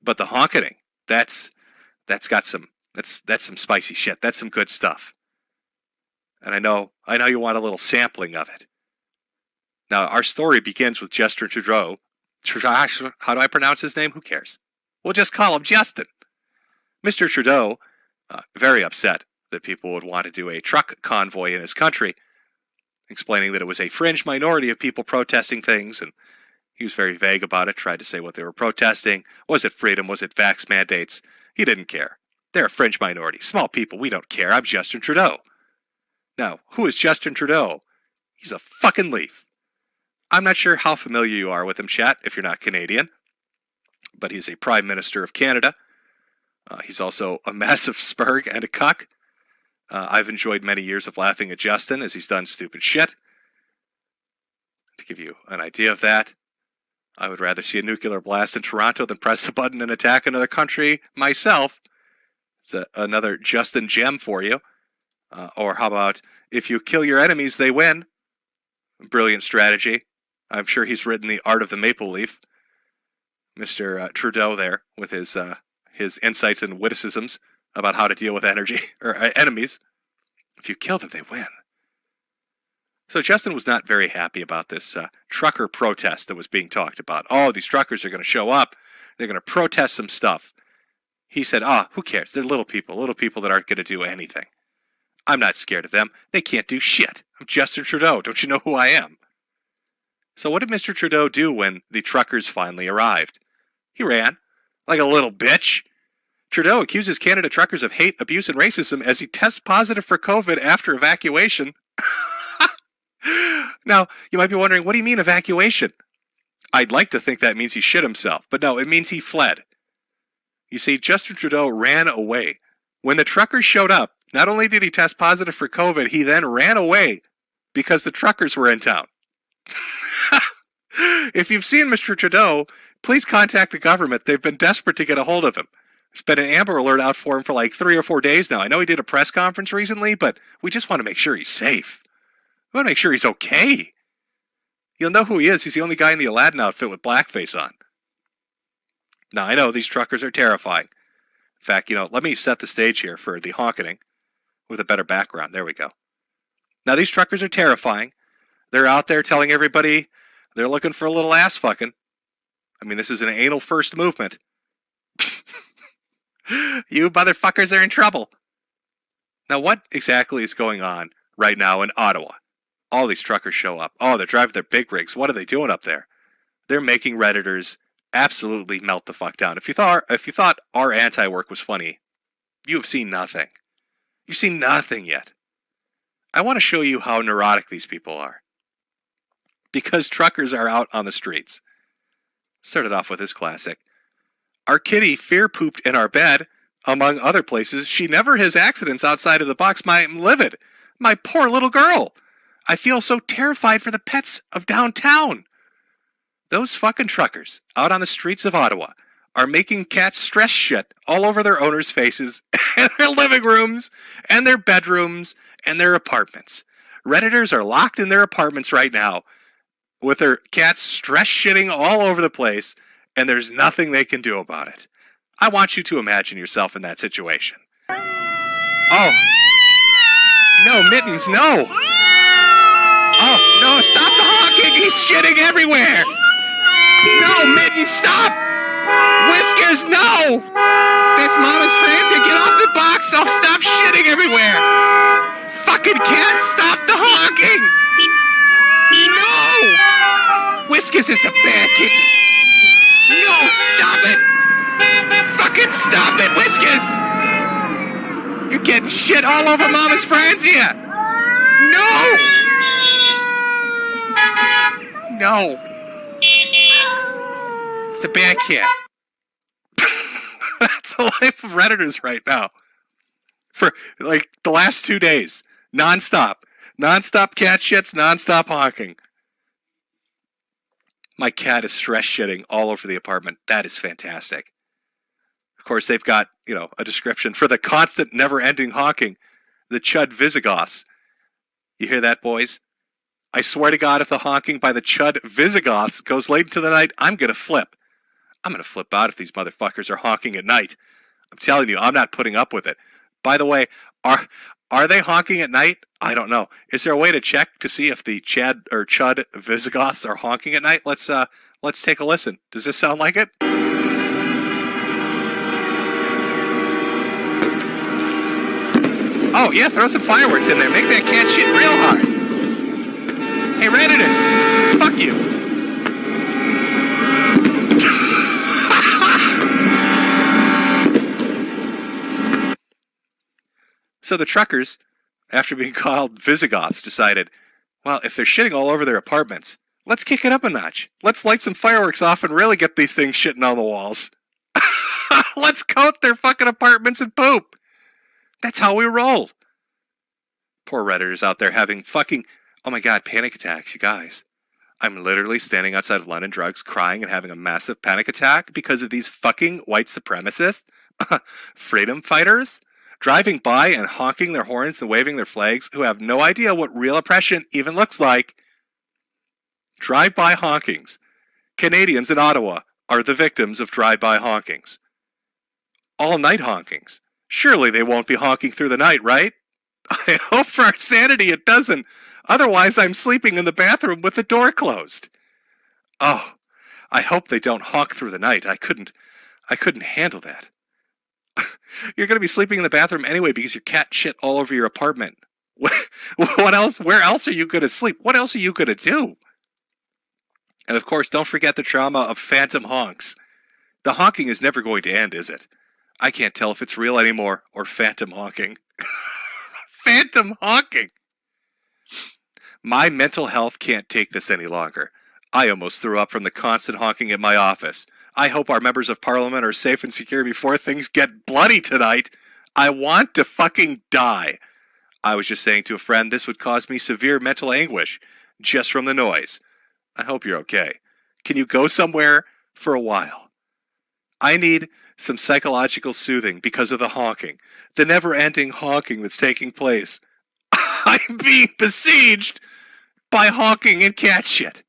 Speaker 7: But the honkening, that's some spicy shit. That's some good stuff. And I know you want a little sampling of it. Now, our story begins with Justin Trudeau. How do I pronounce his name? Who cares? We'll just call him Justin. Mr. Trudeau, very upset that people would want to do a truck convoy in his country, explaining that it was a fringe minority of people protesting things, and he was very vague about it, tried to say what they were protesting. Was it freedom? Was it vax mandates? He didn't care. They're a fringe minority. Small people, we don't care. I'm Justin Trudeau. Now, who is Justin Trudeau? He's a fucking leaf. I'm not sure how familiar you are with him, chat, if you're not Canadian, but he's a Prime Minister of Canada. He's also a massive spurg and a cuck. I've enjoyed many years of laughing at Justin as he's done stupid shit. To give you an idea of that, I would rather see a nuclear blast in Toronto than press the button and attack another country myself. It's another Justin gem for you. Or how about, if you kill your enemies, they win? Brilliant strategy. I'm sure he's written The Art of the Maple Leaf. Mr. Trudeau there with his insights and witticisms about how to deal with enemies. If you kill them, they win. So Justin was not very happy about this trucker protest that was being talked about. Oh, these truckers are going to show up. They're going to protest some stuff. He said, who cares? They're little people that aren't going to do anything. I'm not scared of them. They can't do shit. I'm Justin Trudeau. Don't you know who I am? So what did Mr. Trudeau do when the truckers finally arrived? He ran like a little bitch. Trudeau accuses Canada truckers of hate, abuse, and racism as he tests positive for COVID after evacuation. Now, you might be wondering, what do you mean evacuation? I'd like to think that means he shit himself, but no, it means he fled. You see, Justin Trudeau ran away. When the truckers showed up, not only did he test positive for COVID, he then ran away because the truckers were in town. If you've seen Mr. Trudeau Please contact the government. They've been desperate to get a hold of him. There's been an Amber Alert out for him for like 3 or 4 days now. I know he did a press conference recently, but we just want to make sure he's safe. We want to make sure he's okay. You'll know who he is. He's the only guy in the Aladdin outfit with blackface on. Now, I know these truckers are terrifying. In fact, let me set the stage here for the honking with a better background. There we go. Now, these truckers are terrifying. They're out there telling everybody they're looking for a little ass fucking. I mean, this is an anal first movement. You motherfuckers are in trouble. Now, what exactly is going on right now in Ottawa? All these truckers show up. Oh, they're driving their big rigs. What are they doing up there? They're making Redditors absolutely melt the fuck down. If you thought our anti-work was funny, you have seen nothing. You've seen nothing yet. I want to show you how neurotic these people are. Because truckers are out on the streets. Started off with this classic. Our kitty fear pooped in our bed, among other places. She never has accidents outside of the box. I'm livid. My poor little girl. I feel so terrified for the pets of downtown. Those fucking truckers out on the streets of Ottawa are making cats stress shit all over their owners' faces and their living rooms and their bedrooms and their apartments. Redditors are locked in their apartments right now with their cats stress shitting all over the place, and there's nothing they can do about it. I want you to imagine yourself in that situation. Oh. No, Mittens, no. Oh, no, stop the honking. He's shitting everywhere. No, Mittens, stop. Whiskers, no. That's Mama's Francie. Get off the box. Oh, stop shitting everywhere. Fucking cats, stop the honking. No. Whiskers is a bad kid. No, stop it. Fucking stop it, Whiskers. You're getting shit all over Mama's Franzia. No. No. It's a bad cat. That's the life of Redditors right now. For like the last 2 days. Non-stop. Non-stop cat shits, non-stop honking. My cat is stress shitting all over the apartment. That is fantastic. Of course, they've got, a description for the constant, never-ending honking. The Chud Visigoths. You hear that, boys? I swear to God, if the honking by the Chud Visigoths goes late into the night, I'm going to flip. I'm going to flip out if these motherfuckers are honking at night. I'm telling you, I'm not putting up with it. By the way, are they honking at night? I don't know. Is there a way to check to see if the Chud Visigoths are honking at night? Let's take a listen. Does this sound like it? Oh, yeah, throw some fireworks in there. Make that cat shit real hard. Hey, Redditors, fuck you. So the truckers, after being called Visigoths, decided, well, if they're shitting all over their apartments, let's kick it up a notch. Let's light some fireworks off and really get these things shitting on the walls. Let's coat their fucking apartments in poop. That's how we roll. Poor Redditors out there having fucking, oh my God, panic attacks, you guys. I'm literally standing outside of London Drugs crying and having a massive panic attack because of these fucking white supremacists, freedom fighters, driving by and honking their horns and waving their flags, who have no idea what real oppression even looks like. Drive-by honkings. Canadians in Ottawa are the victims of drive-by honkings. All-night honkings. Surely they won't be honking through the night, right? I hope for our sanity it doesn't. Otherwise, I'm sleeping in the bathroom with the door closed. Oh, I hope they don't honk through the night. I couldn't handle that. You're going to be sleeping in the bathroom anyway because your cat shit all over your apartment. What else? Where else are you going to sleep? What else are you going to do? And of course, don't forget the trauma of phantom honks. The honking is never going to end, is it? I can't tell if it's real anymore or phantom honking. Phantom honking! My mental health can't take this any longer. I almost threw up from the constant honking at my office. I hope our members of parliament are safe and secure before things get bloody tonight. I want to fucking die. I was just saying to a friend this would cause me severe mental anguish just from the noise. I hope you're okay. Can you go somewhere for a while. I need some psychological soothing because of the honking, the never-ending honking that's taking place. I'm being besieged by honking and cat shit.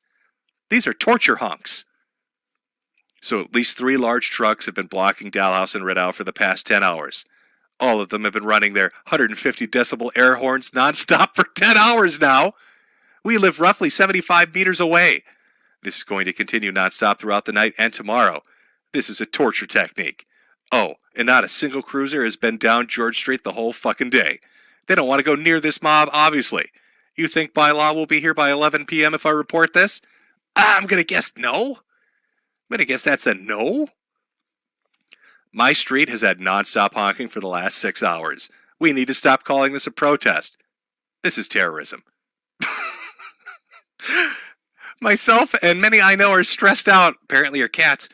Speaker 7: These are torture honks. So at least 3 large trucks have been blocking Dalhouse and Rideau for the past 10 hours. All of them have been running their 150 decibel air horns nonstop for 10 hours now. We live roughly 75 meters away. This is going to continue nonstop throughout the night and tomorrow. This is a torture technique. Oh, and not a single cruiser has been down George Street the whole fucking day. They don't want to go near this mob, obviously. You think by law we'll be here by 11 p.m. if I report this? I'm going to guess no. I'm going to guess that's a no. My street has had nonstop honking for the last 6 hours. We need to stop calling this a protest. This is terrorism. Myself and many I know are stressed out, apparently are cats,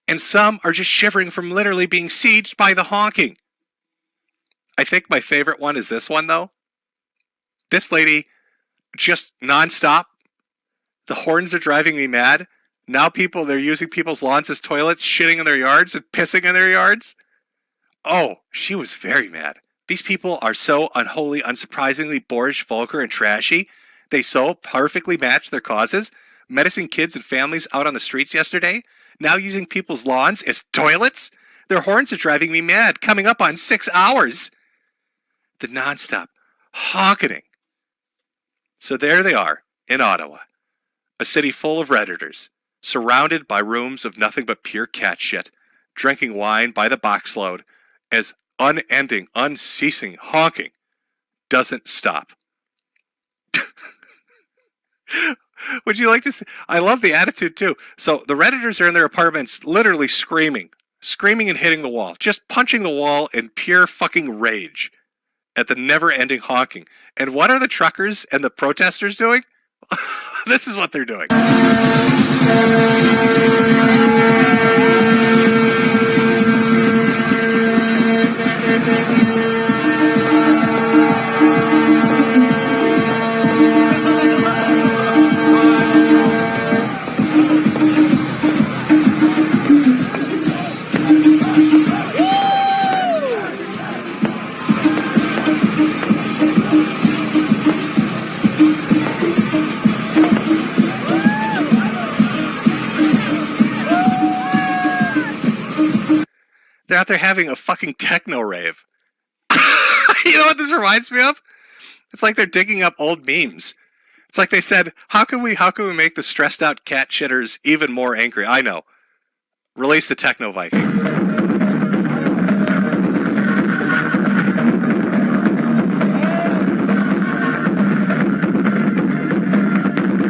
Speaker 7: and some are just shivering from literally being sieged by the honking. I think my favorite one is this one, though. This lady, just nonstop. The horns are driving me mad. Now they're using people's lawns as toilets, shitting in their yards and pissing in their yards. Oh, she was very mad. These people are so unholy, unsurprisingly boorish, vulgar, and trashy. They so perfectly match their causes. Menacing kids and families out on the streets yesterday. Now using people's lawns as toilets. Their horns are driving me mad. Coming up on 6 hours. The nonstop honking. So there they are in Ottawa. A city full of Redditors. Surrounded by rooms of nothing but pure cat shit. Drinking wine by the boxload. As unending, unceasing honking doesn't stop. Would you like to see? I love the attitude too. So the Redditors are in their apartments literally screaming and hitting the wall, just punching the wall in pure fucking rage at the never-ending honking. And what are the truckers and the protesters doing? This is what they're doing. They're out there having a fucking techno rave. You know what this reminds me of? It's like they're digging up old memes. It's like they said, how can we make the stressed out cat shitters even more angry? I know. Release the Techno Viking.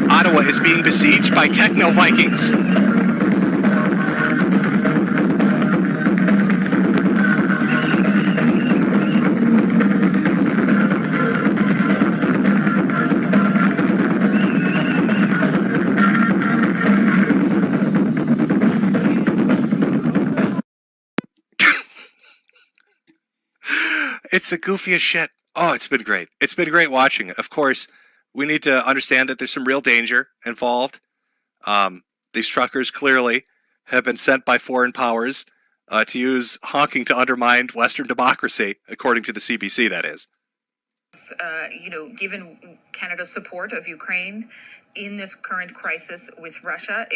Speaker 7: Ottawa is being besieged by Techno Vikings. It's the goofiest shit. Oh, it's been great. It's been great watching it. Of course, we need to understand that there's some real danger involved. These truckers clearly have been sent by foreign powers to use honking to undermine Western democracy, according to the CBC, that is.
Speaker 17: Given Canada's support of Ukraine in this current crisis with Russia,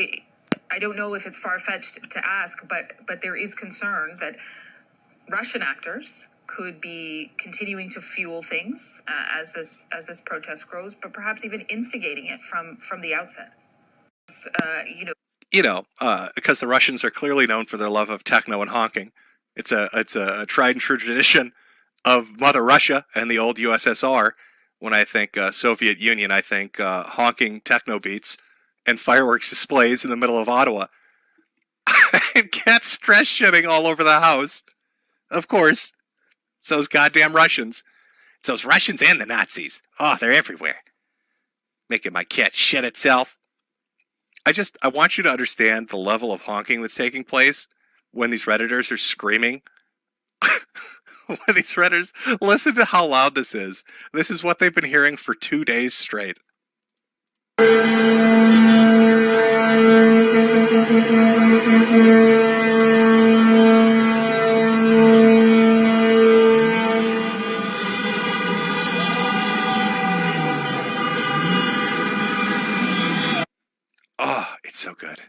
Speaker 17: I don't know if it's far-fetched to ask, but there is concern that Russian actors could be continuing to fuel things as this protest grows, but perhaps even instigating it from the outset. Because the Russians are clearly known for their love of techno and honking. It's a tried and true tradition of Mother Russia and the old USSR. When I think Soviet Union, I think honking techno beats and fireworks displays in the middle of Ottawa. And cats stress shitting all over the house. Of course. It's those goddamn Russians. It's those Russians and the Nazis. Oh, they're everywhere. Making my cat shit itself. I want you to understand the level of honking that's taking place when these Redditors are screaming. When these Redditors, listen to how loud this is. This is what they've been hearing for 2 days straight.
Speaker 7: Oh, it's so good.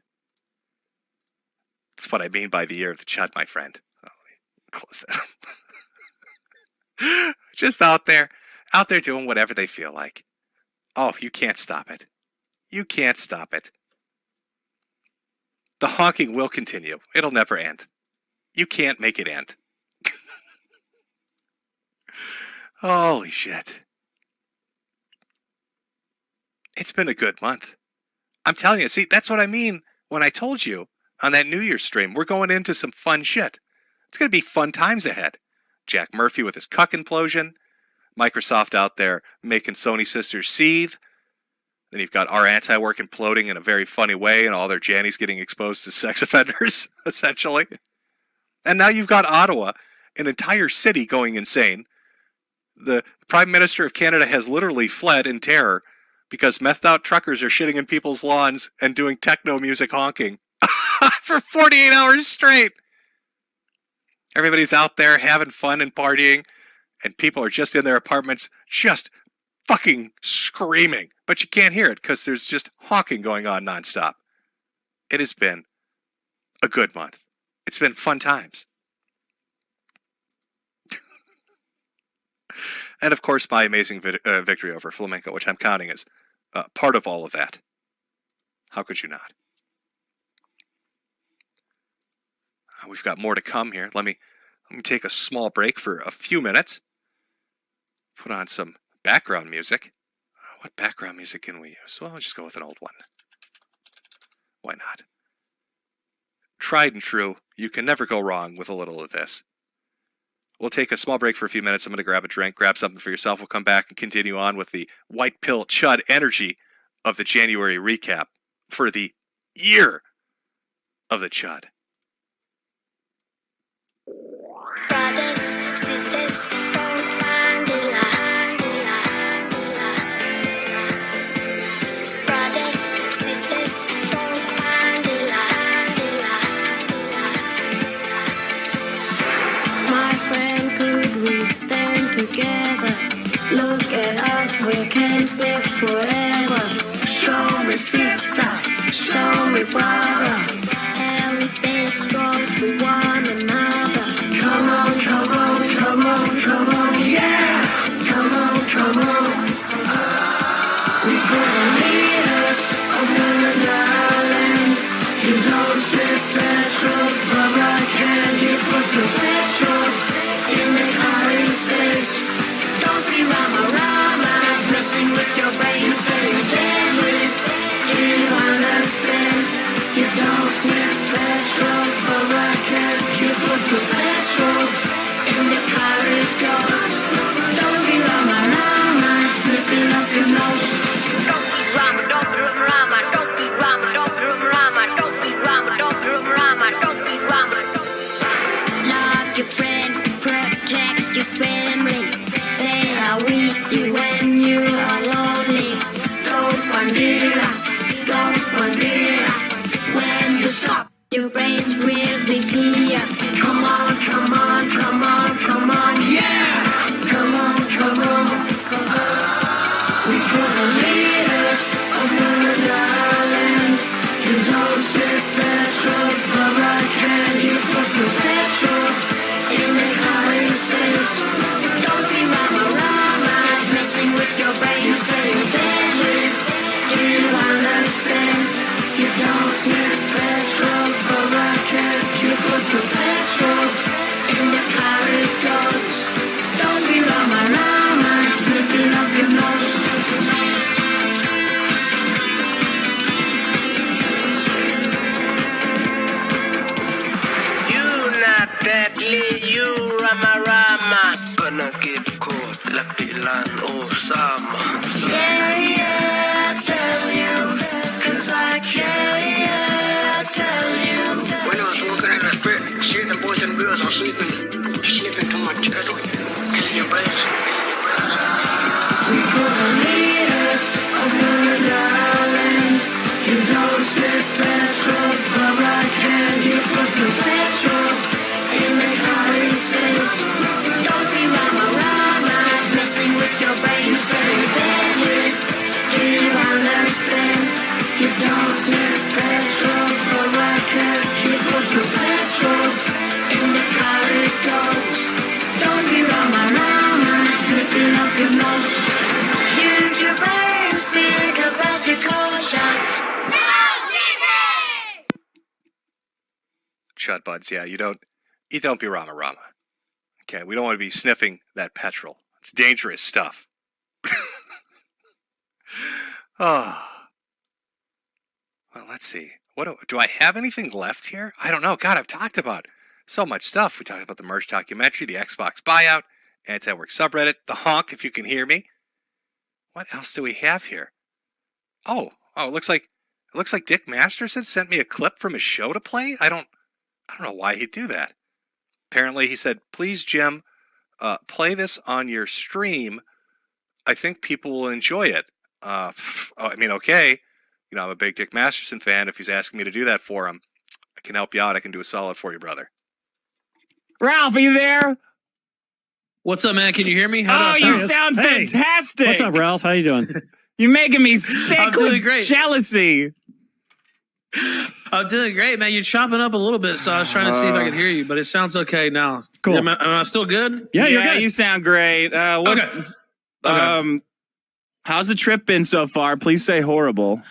Speaker 7: That's what I mean by the year of the Chud, my friend. Oh, close that up. Just out there doing whatever they feel like. Oh, you can't stop it. You can't stop it. The honking will continue. It'll never end. You can't make it end. Holy shit. It's been a good month. I'm telling you, see, that's what I mean when I told you on that New Year's stream, we're going into some fun shit. It's going to be fun times ahead. Jack Murphy with his cuck implosion. Microsoft out there making Sony sisters seethe. Then you've got our anti-work imploding in a very funny way and all their Jannies getting exposed to sex offenders, essentially. And now you've got Ottawa, an entire city going insane. The Prime Minister of Canada has literally fled in terror because methed out truckers are shitting in people's lawns and doing techno music honking for 48 hours straight. Everybody's out there having fun and partying, and people are just in their apartments just fucking screaming. But you can't hear it because there's just honking going on nonstop. It has been a good month. It's been fun times. And of course, my amazing victory over Flamenco, which I'm counting as part of all of that. How could you not? We've got more to come here. Let me take a small break for a few minutes. Put on some background music. What background music can we use? Well, I'll just go with an old one. Why not? Tried and true. You can never go wrong with a little of this. We'll take a small break for a few minutes. I'm going to grab a drink, grab something for yourself. We'll come back and continue on with the white pill Chud energy of the January recap for the year of the Chud.
Speaker 18: Brothers, sisters, Mandela. Brothers, sisters, Mandela. My friend, could we stand together? Look at us, we can live forever. Show me sister, show me brother. And we stay strong for one another. Come on, come on, come on, come on, yeah! Come on, come on. We put the leaders of the islands. You don't save petrol from a can. You put the petrol in the hiring stage. Don't be rama-rama, it's messing with your brain. You say you're deadly. Do you understand? You don't save petrol from a can. You put the petrol in the car it goes. Don't be rama-rama, slipping up your nose. Don't be rama, don't be rama, don't be rama, don't be rama, don't be rama, don't be rama, don't be rama. Love your friends, protect your family. They are with you when you are lonely. Don't bandera, don't bandera. When you stop, your brains will be clear. Come on, come on, come on, come on, yeah! Come on, come on. We put the leaders of the islands. You don't save petrol from a can. You put the petrol in the hiring stage. Don't be rama-rama, it's messing with your brain. You say you're deadly. Do you understand? You don't save petrol from a can. You put the petrol in the car it goes. Don't be rama-rama, slipping up your nose.
Speaker 19: You not deadly, you rama-rama. Gonna get caught like Dylan Osama. Yeah, I tell you, 'cause I care, yeah, I tell you. When I was walking in the street, seeing the boys and girls are sniffing too much edge, killing your brains.
Speaker 18: We put the leaders of the islands. You don't save petrol from your petrol in the car it stays. Don't be rama, it's messing with your brain. You say, David, do you understand? You don't take petrol for record. You put your petrol in the car it goes. Don't be rama, slipping up your nose. Use your brains, think about your caution.
Speaker 7: Chud buds, yeah, you don't be Rama. Okay, we don't want to be sniffing that petrol. It's dangerous stuff. Oh. Well, let's see. What do I have anything left here? I don't know. God, I've talked about so much stuff. We talked about the merch documentary, the Xbox buyout, anti-work subreddit, the honk, if you can hear me. What else do we have here? Oh, it looks like Dick Masterson sent me a clip from his show to play. I don't know why he'd do that. Apparently, he said, "Please, Jim, play this on your stream. I think people will enjoy it." I mean, okay. You know, I'm a big Dick Masterson fan. If he's asking me to do that for him, I can help you out. I can do a solid for you, brother.
Speaker 20: Ralph, are you there?
Speaker 21: What's up, man? Can you hear me? How do I
Speaker 20: you sound fantastic.
Speaker 22: What's up, Ralph? How you doing?
Speaker 20: You're making me sick
Speaker 21: I'm doing
Speaker 20: with
Speaker 21: great.
Speaker 20: jealousy.
Speaker 21: I'm doing great, man. You're chopping up a little bit, so I was trying to see if I could hear you, but it sounds okay now.
Speaker 22: Cool.
Speaker 21: Am I still good?
Speaker 22: Yeah, you're good.
Speaker 20: You sound great.
Speaker 21: Okay.
Speaker 20: How's the trip been so far? Please say horrible.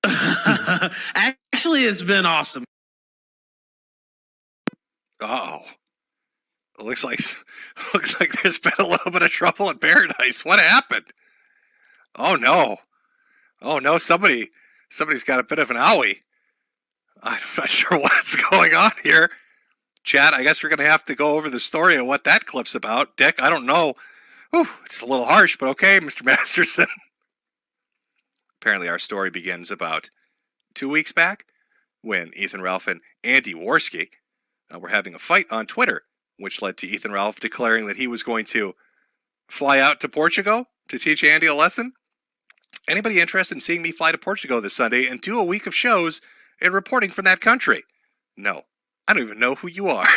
Speaker 21: Actually, it's been awesome.
Speaker 7: Oh, it looks like there's been a little bit of trouble in paradise. What happened? Oh no! Somebody's got a bit of an owie. I'm not sure what's going on here. Chat, I guess we're gonna have to go over the story of what that clip's about. Dick, I don't know. Whew, it's a little harsh, but okay, Mr. Masterson. Apparently, our story begins about 2 weeks back when Ethan Ralph and Andy Worski were having a fight on Twitter, which led to Ethan Ralph declaring that he was going to fly out to Portugal to teach Andy a lesson. Anybody interested in seeing me fly to Portugal this Sunday and do a week of shows and reporting from that country? No. I don't even know who you are.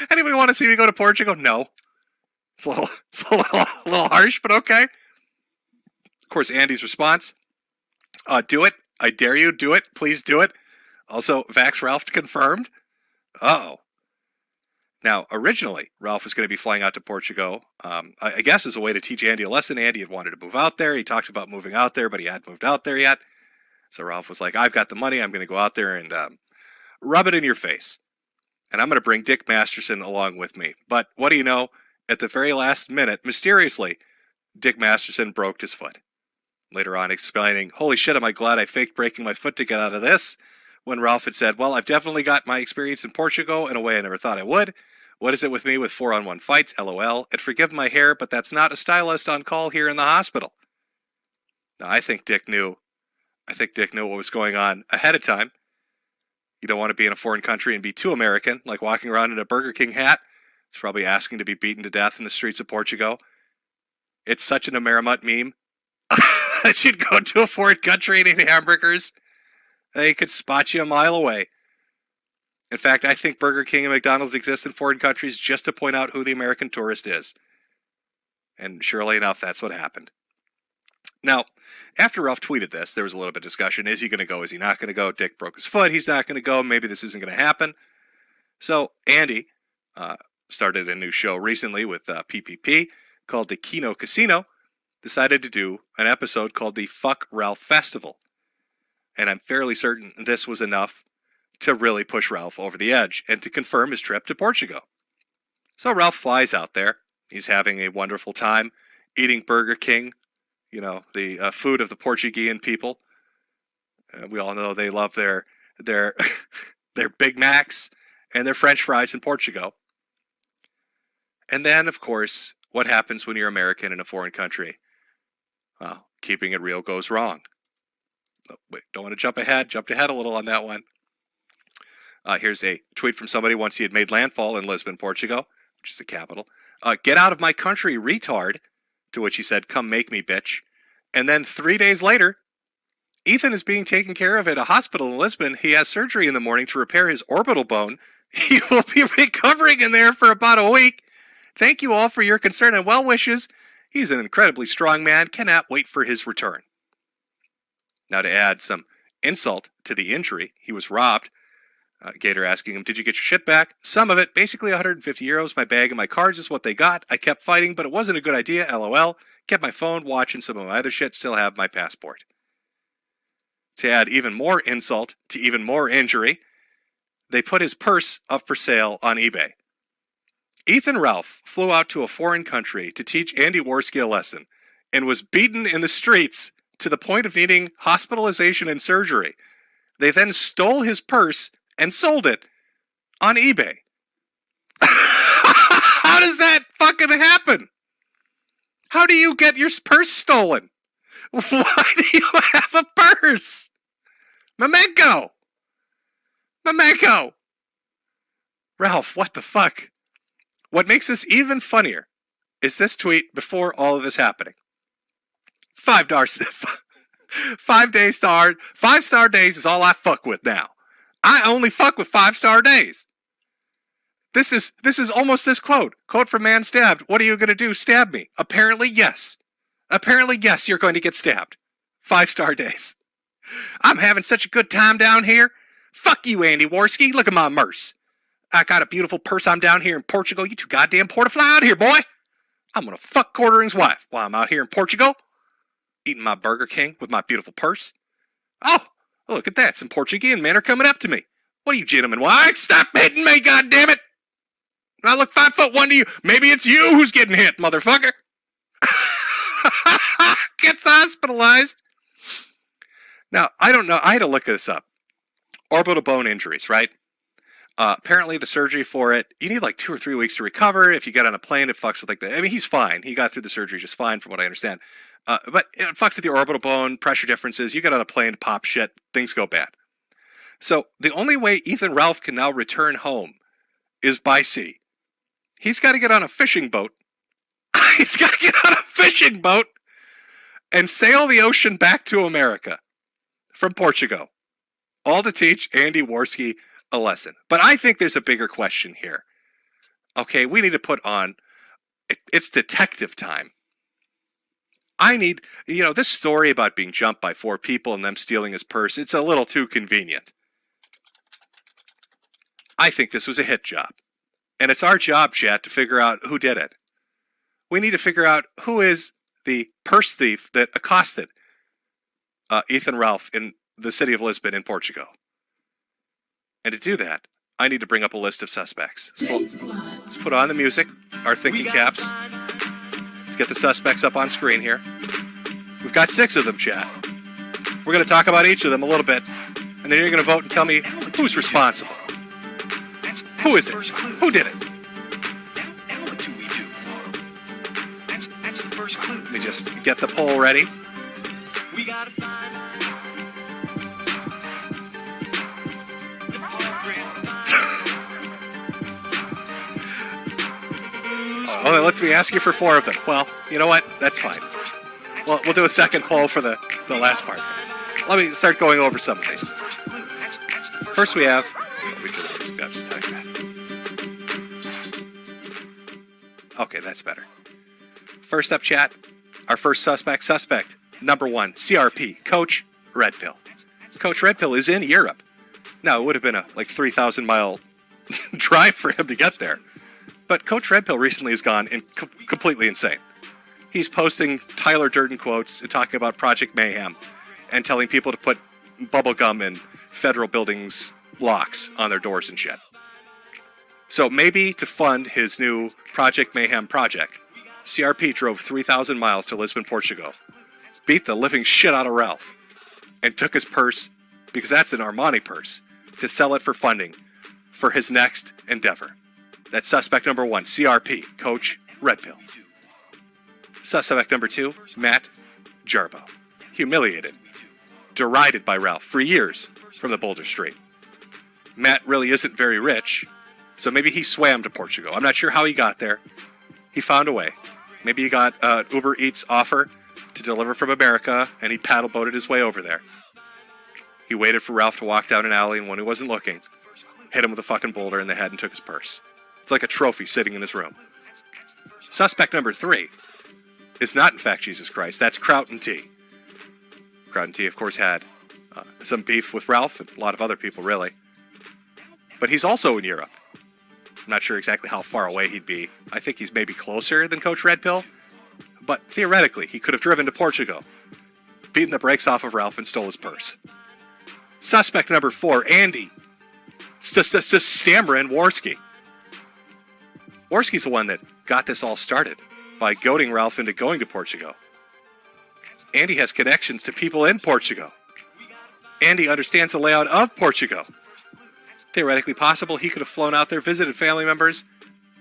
Speaker 7: Anybody want to see me go to Portugal? No. It's a little harsh, but okay. Of course, Andy's response, do it. I dare you. Do it. Please do it. Also, Vax Ralph confirmed. Uh-oh. Now, originally, Ralph was going to be flying out to Portugal, I guess as a way to teach Andy a lesson. Andy had wanted to move out there. He talked about moving out there, but he hadn't moved out there yet. So Ralph was like, I've got the money. I'm going to go out there and rub it in your face. And I'm going to bring Dick Masterson along with me. But what do you know? At the very last minute, mysteriously, Dick Masterson broke his foot. Later on explaining, holy shit, am I glad I faked breaking my foot to get out of this? When Ralph had said, well, I've definitely got my experience in Portugal in a way I never thought I would. What is it with me with 4-on-1 fights? LOL. And forgive my hair, but that's not a stylist on call here in the hospital. Now, I think Dick knew what was going on ahead of time. You don't want to be in a foreign country and be too American, like walking around in a Burger King hat. It's probably asking to be beaten to death in the streets of Portugal. It's such an Amerimut meme that you'd go to a foreign country and eat hamburgers. They could spot you a mile away. In fact, I think Burger King and McDonald's exist in foreign countries just to point out who the American tourist is. And surely enough, that's what happened. Now, after Ralph tweeted this, there was a little bit of discussion. Is he going to go? Is he not going to go? Dick broke his foot. He's not going to go. Maybe this isn't going to happen. So Andy started a new show recently with PPP called the Kino Casino. Decided to do an episode called the Fuck Ralph Festival. And I'm fairly certain this was enough to really push Ralph over the edge and to confirm his trip to Portugal. So Ralph flies out there. He's having a wonderful time eating Burger King, you know, the food of the Portuguese people. We all know they love their Big Macs and their French fries in Portugal. And then, of course, what happens when you're American in a foreign country? Well, keeping it real goes wrong. Oh, wait, don't want to jump ahead. Jumped ahead a little on that one. Here's a tweet from somebody once he had made landfall in Lisbon, Portugal, which is the capital. Get out of my country, retard. To which he said, come make me, bitch. And then 3 days later, Ethan is being taken care of at a hospital in Lisbon. He has surgery in the morning to repair his orbital bone. He will be recovering in there for about a week. Thank you all for your concern and well wishes. He's an incredibly strong man. Cannot wait for his return. Now, to add some insult to the injury, he was robbed. Gator asking him, did you get your shit back? Some of it, basically 150 euros. My bag and my cards is what they got. I kept fighting, but it wasn't a good idea, LOL. Kept my phone, watch, and some of my other shit. Still have my passport. To add even more insult to even more injury, they put his purse up for sale on eBay. Ethan Ralph flew out to a foreign country to teach Andy Worski a lesson and was beaten in the streets to the point of needing hospitalization and surgery. They then stole his purse and sold it on eBay. How does that fucking happen? How do you get your purse stolen? Why do you have a purse? Memento! Ralph, what the fuck? What makes this even funnier is this tweet before all of this happening. 5 5-star days is all I fuck with now. I only fuck with 5-star days. This is almost this quote. Quote from Man Stabbed. What are you going to do? Stab me? Apparently, yes. Apparently, yes, you're going to get stabbed. 5-star days. I'm having such a good time down here. Fuck you, Andy Worski. Look at my merce. I got a beautiful purse. I'm down here in Portugal. You too goddamn poor to fly out here, boy. I'm going to fuck Quartering's wife while I'm out here in Portugal, eating my Burger King with my beautiful purse. Oh, look at that. Some Portuguese men are coming up to me. What are you gentlemen? Why? Stop hitting me, goddammit. I look 5'1" to you. Maybe it's you who's getting hit, motherfucker. Gets hospitalized. Now, I don't know. I had to look this up. Orbital bone injuries, right? Apparently the surgery for it, you need like 2 or 3 weeks to recover. If you get on a plane, it fucks with like the, I mean, he's fine. He got through the surgery just fine from what I understand. But it fucks with your orbital bone, pressure differences. You get on a plane to pop shit, things go bad. So the only way Ethan Ralph can now return home is by sea. He's got to get on a fishing boat. He's got to get on a fishing boat and sail the ocean back to America from Portugal. All to teach Andy Worski a lesson. But I think there's a bigger question here. Okay, we need to put on, it's detective time. I need, this story about being jumped by 4 people and them stealing his purse, it's a little too convenient. I think this was a hit job. And it's our job, chat, to figure out who did it. We need to figure out who is the purse thief that accosted Ethan Ralph in the city of Lisbon in Portugal. And to do that, I need to bring up a list of suspects. So let's put on the music, our thinking caps. Let's get the suspects up on screen here. We've got 6 of them, chat. We're going to talk about each of them a little bit, and then you're going to vote and tell me who's responsible. Who is it? Who did it? Let me just get the poll ready. Oh, it lets me ask you for 4 of them. Well, you know what? That's fine. Well, we'll do a second poll for the last part. Let me start going over some of these. First we have... Okay, that's better. First up, chat. Our first suspect, number 1, CRP, Coach Red Pill. Coach Red Pill is in Europe. Now, it would have been a 3,000-mile drive for him to get there. But Coach Red Pill recently has gone completely insane. He's posting Tyler Durden quotes and talking about Project Mayhem and telling people to put bubble gum in federal buildings' locks on their doors and shit. So maybe to fund his new Project Mayhem project, CRP drove 3,000 miles to Lisbon, Portugal, beat the living shit out of Ralph, and took his purse, because that's an Armani purse, to sell it for funding for his next endeavor. That's suspect number 1, CRP, Coach Red Pill. Suspect number 2, Matt Jarbo. Humiliated, derided by Ralph for years from the Boulder Street. Matt really isn't very rich, so maybe he swam to Portugal. I'm not sure how he got there. He found a way. Maybe he got an Uber Eats offer to deliver from America, and he paddle boated his way over there. He waited for Ralph to walk down an alley, and when he wasn't looking, hit him with a fucking boulder in the head and took his purse. It's like a trophy sitting in his room. Suspect number 3 is not, in fact, Jesus Christ. That's Crout T. Crout T, of course, had some beef with Ralph and a lot of other people, really. But he's also in Europe. I'm not sure exactly how far away he'd be. I think he's maybe closer than Coach Red Pill. But theoretically, he could have driven to Portugal, beaten the brakes off of Ralph, and stole his purse. Suspect number 4, Andy. Stammering Warski. Warski's the one that got this all started by goading Ralph into going to Portugal. Andy has connections to people in Portugal. Andy understands the layout of Portugal. Theoretically possible, he could have flown out there, visited family members,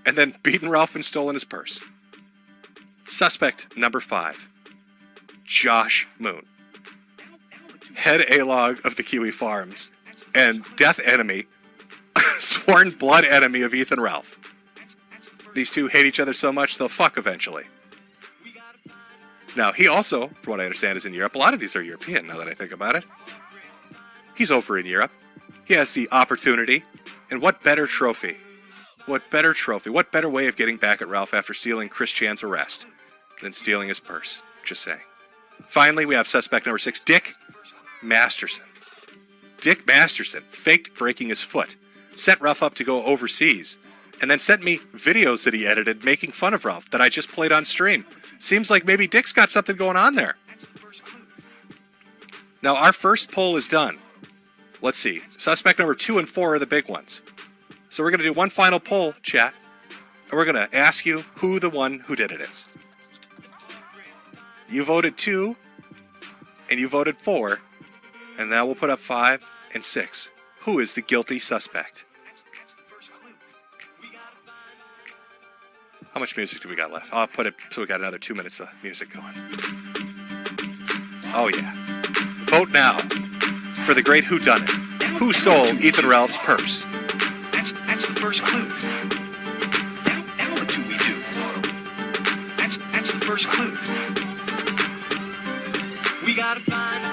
Speaker 7: and then beaten Ralph and stolen his purse. Suspect number 5, Josh Moon. Head A-log of the Kiwi Farms and death enemy, sworn blood enemy of Ethan Ralph. These two hate each other so much they'll fuck eventually. Now, he also, from what I understand, is in Europe. A lot of these are European, now that I think about it. He's over in Europe. He has the opportunity. And what better trophy? What better trophy? What better way of getting back at Ralph after stealing Chris Chan's arrest than stealing his purse? Just saying. Finally, we have suspect number 6, Dick Masterson. Dick Masterson faked breaking his foot, set Ralph up to go overseas, and then sent me videos that he edited making fun of Ralph that I just played on stream. Seems like maybe Dick's got something going on there. Now, our first poll is done. Let's see. Suspect number 2 and 4 are the big ones. So we're going to do one final poll, chat, and we're going to ask you who the one who did it is. You voted 2, and you voted 4, and now we'll put up 5 and 6. Who is the guilty suspect? How much music do we got left? I'll put it so we got another 2 minutes of music going. Oh, yeah. Vote now for the great whodunit. Who stole Ethan Ralph's purse?
Speaker 1: That's the first clue. Now what do we do? That's the first clue. We gotta find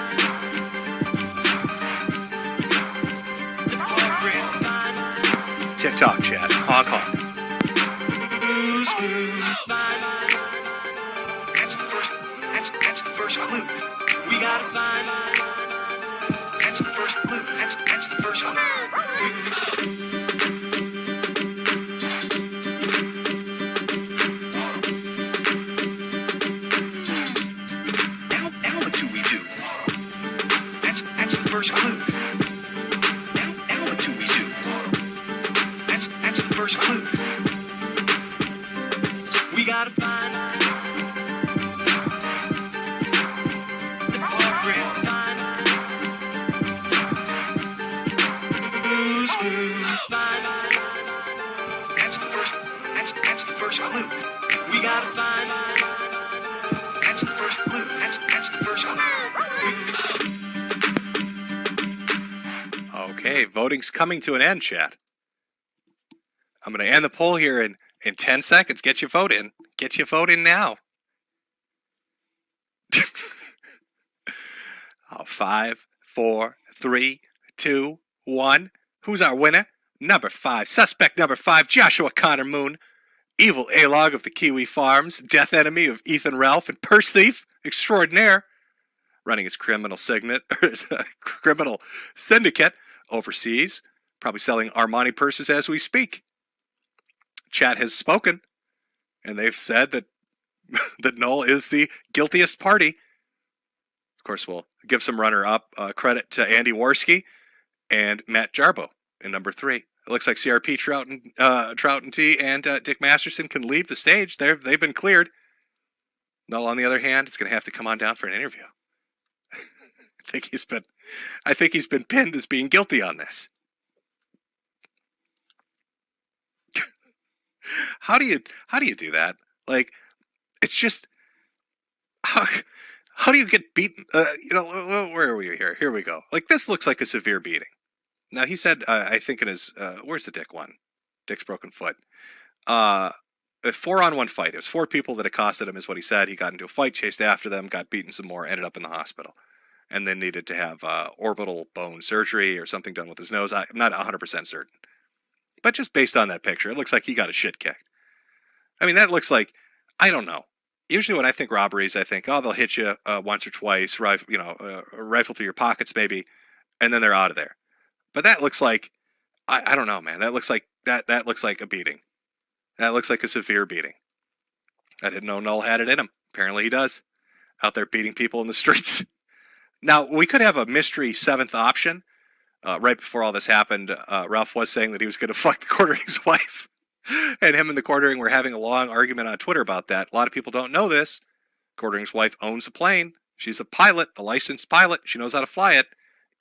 Speaker 1: the culprit.
Speaker 7: TikTok chat. Honk honk.
Speaker 1: That's the first clue. We gotta find. That's the first clue. That's the first clue. Now what do we do? That's the first clue. Now what do we do? That's the first clue. We gotta find the culprit. That's the first clue. We gotta find. That's the first clue. That's the first clue.
Speaker 7: Okay, voting's coming to an end, chat. I'm going to end the poll here in 10 seconds. Get your vote in. Get your vote in now. 5, 4, 3, 2, 1. Who's our winner? Number 5. Suspect number 5, Joshua Connor Moon. Evil A-log of the Kiwi Farms. Death enemy of Ethan Ralph and purse thief extraordinaire. Running his criminal syndicate overseas. Probably selling Armani purses as we speak. Chat has spoken, and they've said that that Noel is the guiltiest party. Of course, we'll give some runner-up credit to Andy Warski and Matt Jarbo in number 3. It looks like CRP, Trout and T, and Dick Masterson can leave the stage. They've been cleared. Noel, on the other hand, is going to have to come on down for an interview. I think he's been pinned as being guilty on this. How do you do that? Like, it's just how do you get beaten? Where are we here? Here we go. Like, this looks like a severe beating. Now, he said, I think in his where's the Dick one? Dick's broken foot. A 4-on-1 fight. It was 4 people that accosted him, is what he said. He got into a fight, chased after them, got beaten some more, ended up in the hospital.
Speaker 17: and then needed to have orbital bone surgery or something done with his nose. I'm not 100% certain. But just based on that picture, it looks like he got a shit kicked. I mean, that looks like, I don't know. Usually when I think robberies, I think, oh, they'll hit you once or twice, rifle through your pockets maybe, and then they're out of there. But that looks like, I don't know, man. That looks like that looks like a beating. That looks like a severe beating. I didn't know Null had it in him. Apparently he does. Out there beating people in the streets. Now, we could have a mystery seventh option. Right before all this happened, Ralph was saying that he was going to fuck the quartering's wife. And him and the quartering were having a long argument on Twitter about that. A lot of people don't know this. Quartering's wife owns a plane. She's a pilot, a licensed pilot. She knows how to fly it.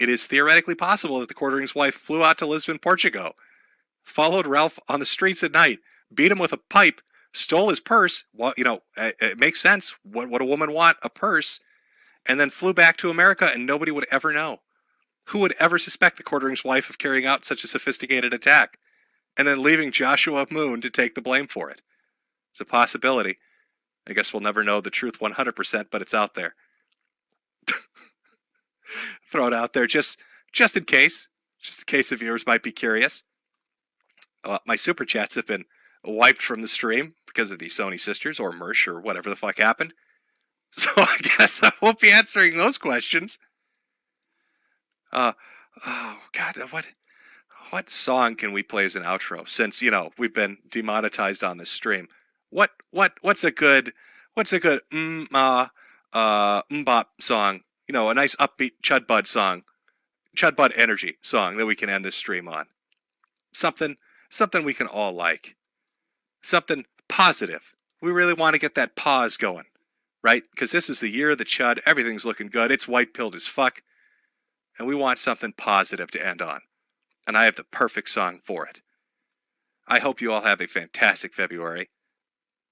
Speaker 17: It is theoretically possible that the quartering's wife flew out to Lisbon, Portugal, followed Ralph on the streets at night, beat him with a pipe, stole his purse. Well, it makes sense. What would a woman want? A purse. And then flew back to America, and nobody would ever know. Who would ever suspect the quartering's wife of carrying out such a sophisticated attack? And then leaving Joshua Moon to take the blame for it. It's a possibility. I guess we'll never know the truth 100%, but it's out there. Throw it out there just in case. Just in case the viewers might be curious. My super chats have been wiped from the stream because of the Sony sisters or Mersh or whatever the fuck happened. So I guess I won't be answering those questions. Oh God, what song can we play as an outro? Since we've been demonetized on this stream. What's a good mbop song? A nice upbeat Chud Bud song, Chud Bud energy song that we can end this stream on. Something we can all like. Something positive. We really want to get that pause going. Right? Because this is the year of the Chud. Everything's looking good. It's white-pilled as fuck. And we want something positive to end on. And I have the perfect song for it. I hope you all have a fantastic February.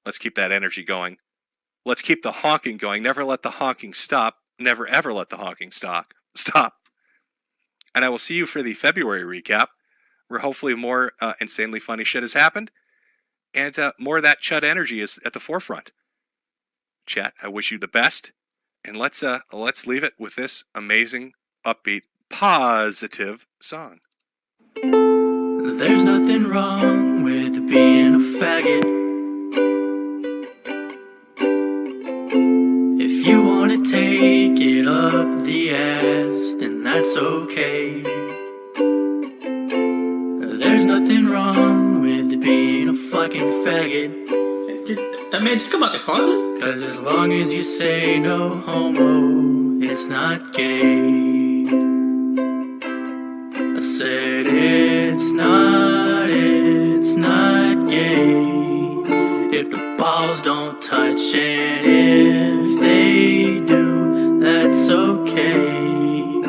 Speaker 17: Let's keep that energy going. Let's keep the honking going. Never let the honking stop. Never ever let the honking stop. And I will see you for the February recap, where hopefully more insanely funny shit has happened. And more of that Chud energy is at the forefront. Chat, I wish you the best, and let's leave it with this amazing, upbeat, positive song.
Speaker 2: There's nothing wrong with being a faggot. If you wanna take it up the ass, then that's okay. There's nothing wrong with being a fucking faggot. That man just come out the closet? Cause as long as you say no homo, it's not gay. I said it's not gay. If the balls don't touch and if they do, that's okay.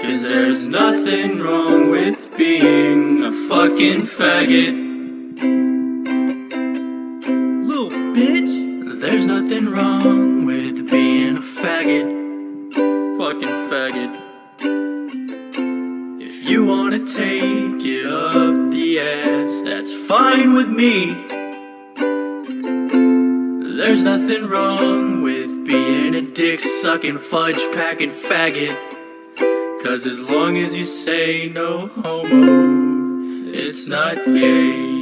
Speaker 2: Cause there's nothing wrong with being a fucking faggot. Bitch, there's nothing wrong with being a faggot. Fucking faggot. If you wanna take it up the ass, that's fine with me. There's nothing wrong with being a dick-sucking, fudge-packing faggot. Cause as long as you say no homo, it's not gay.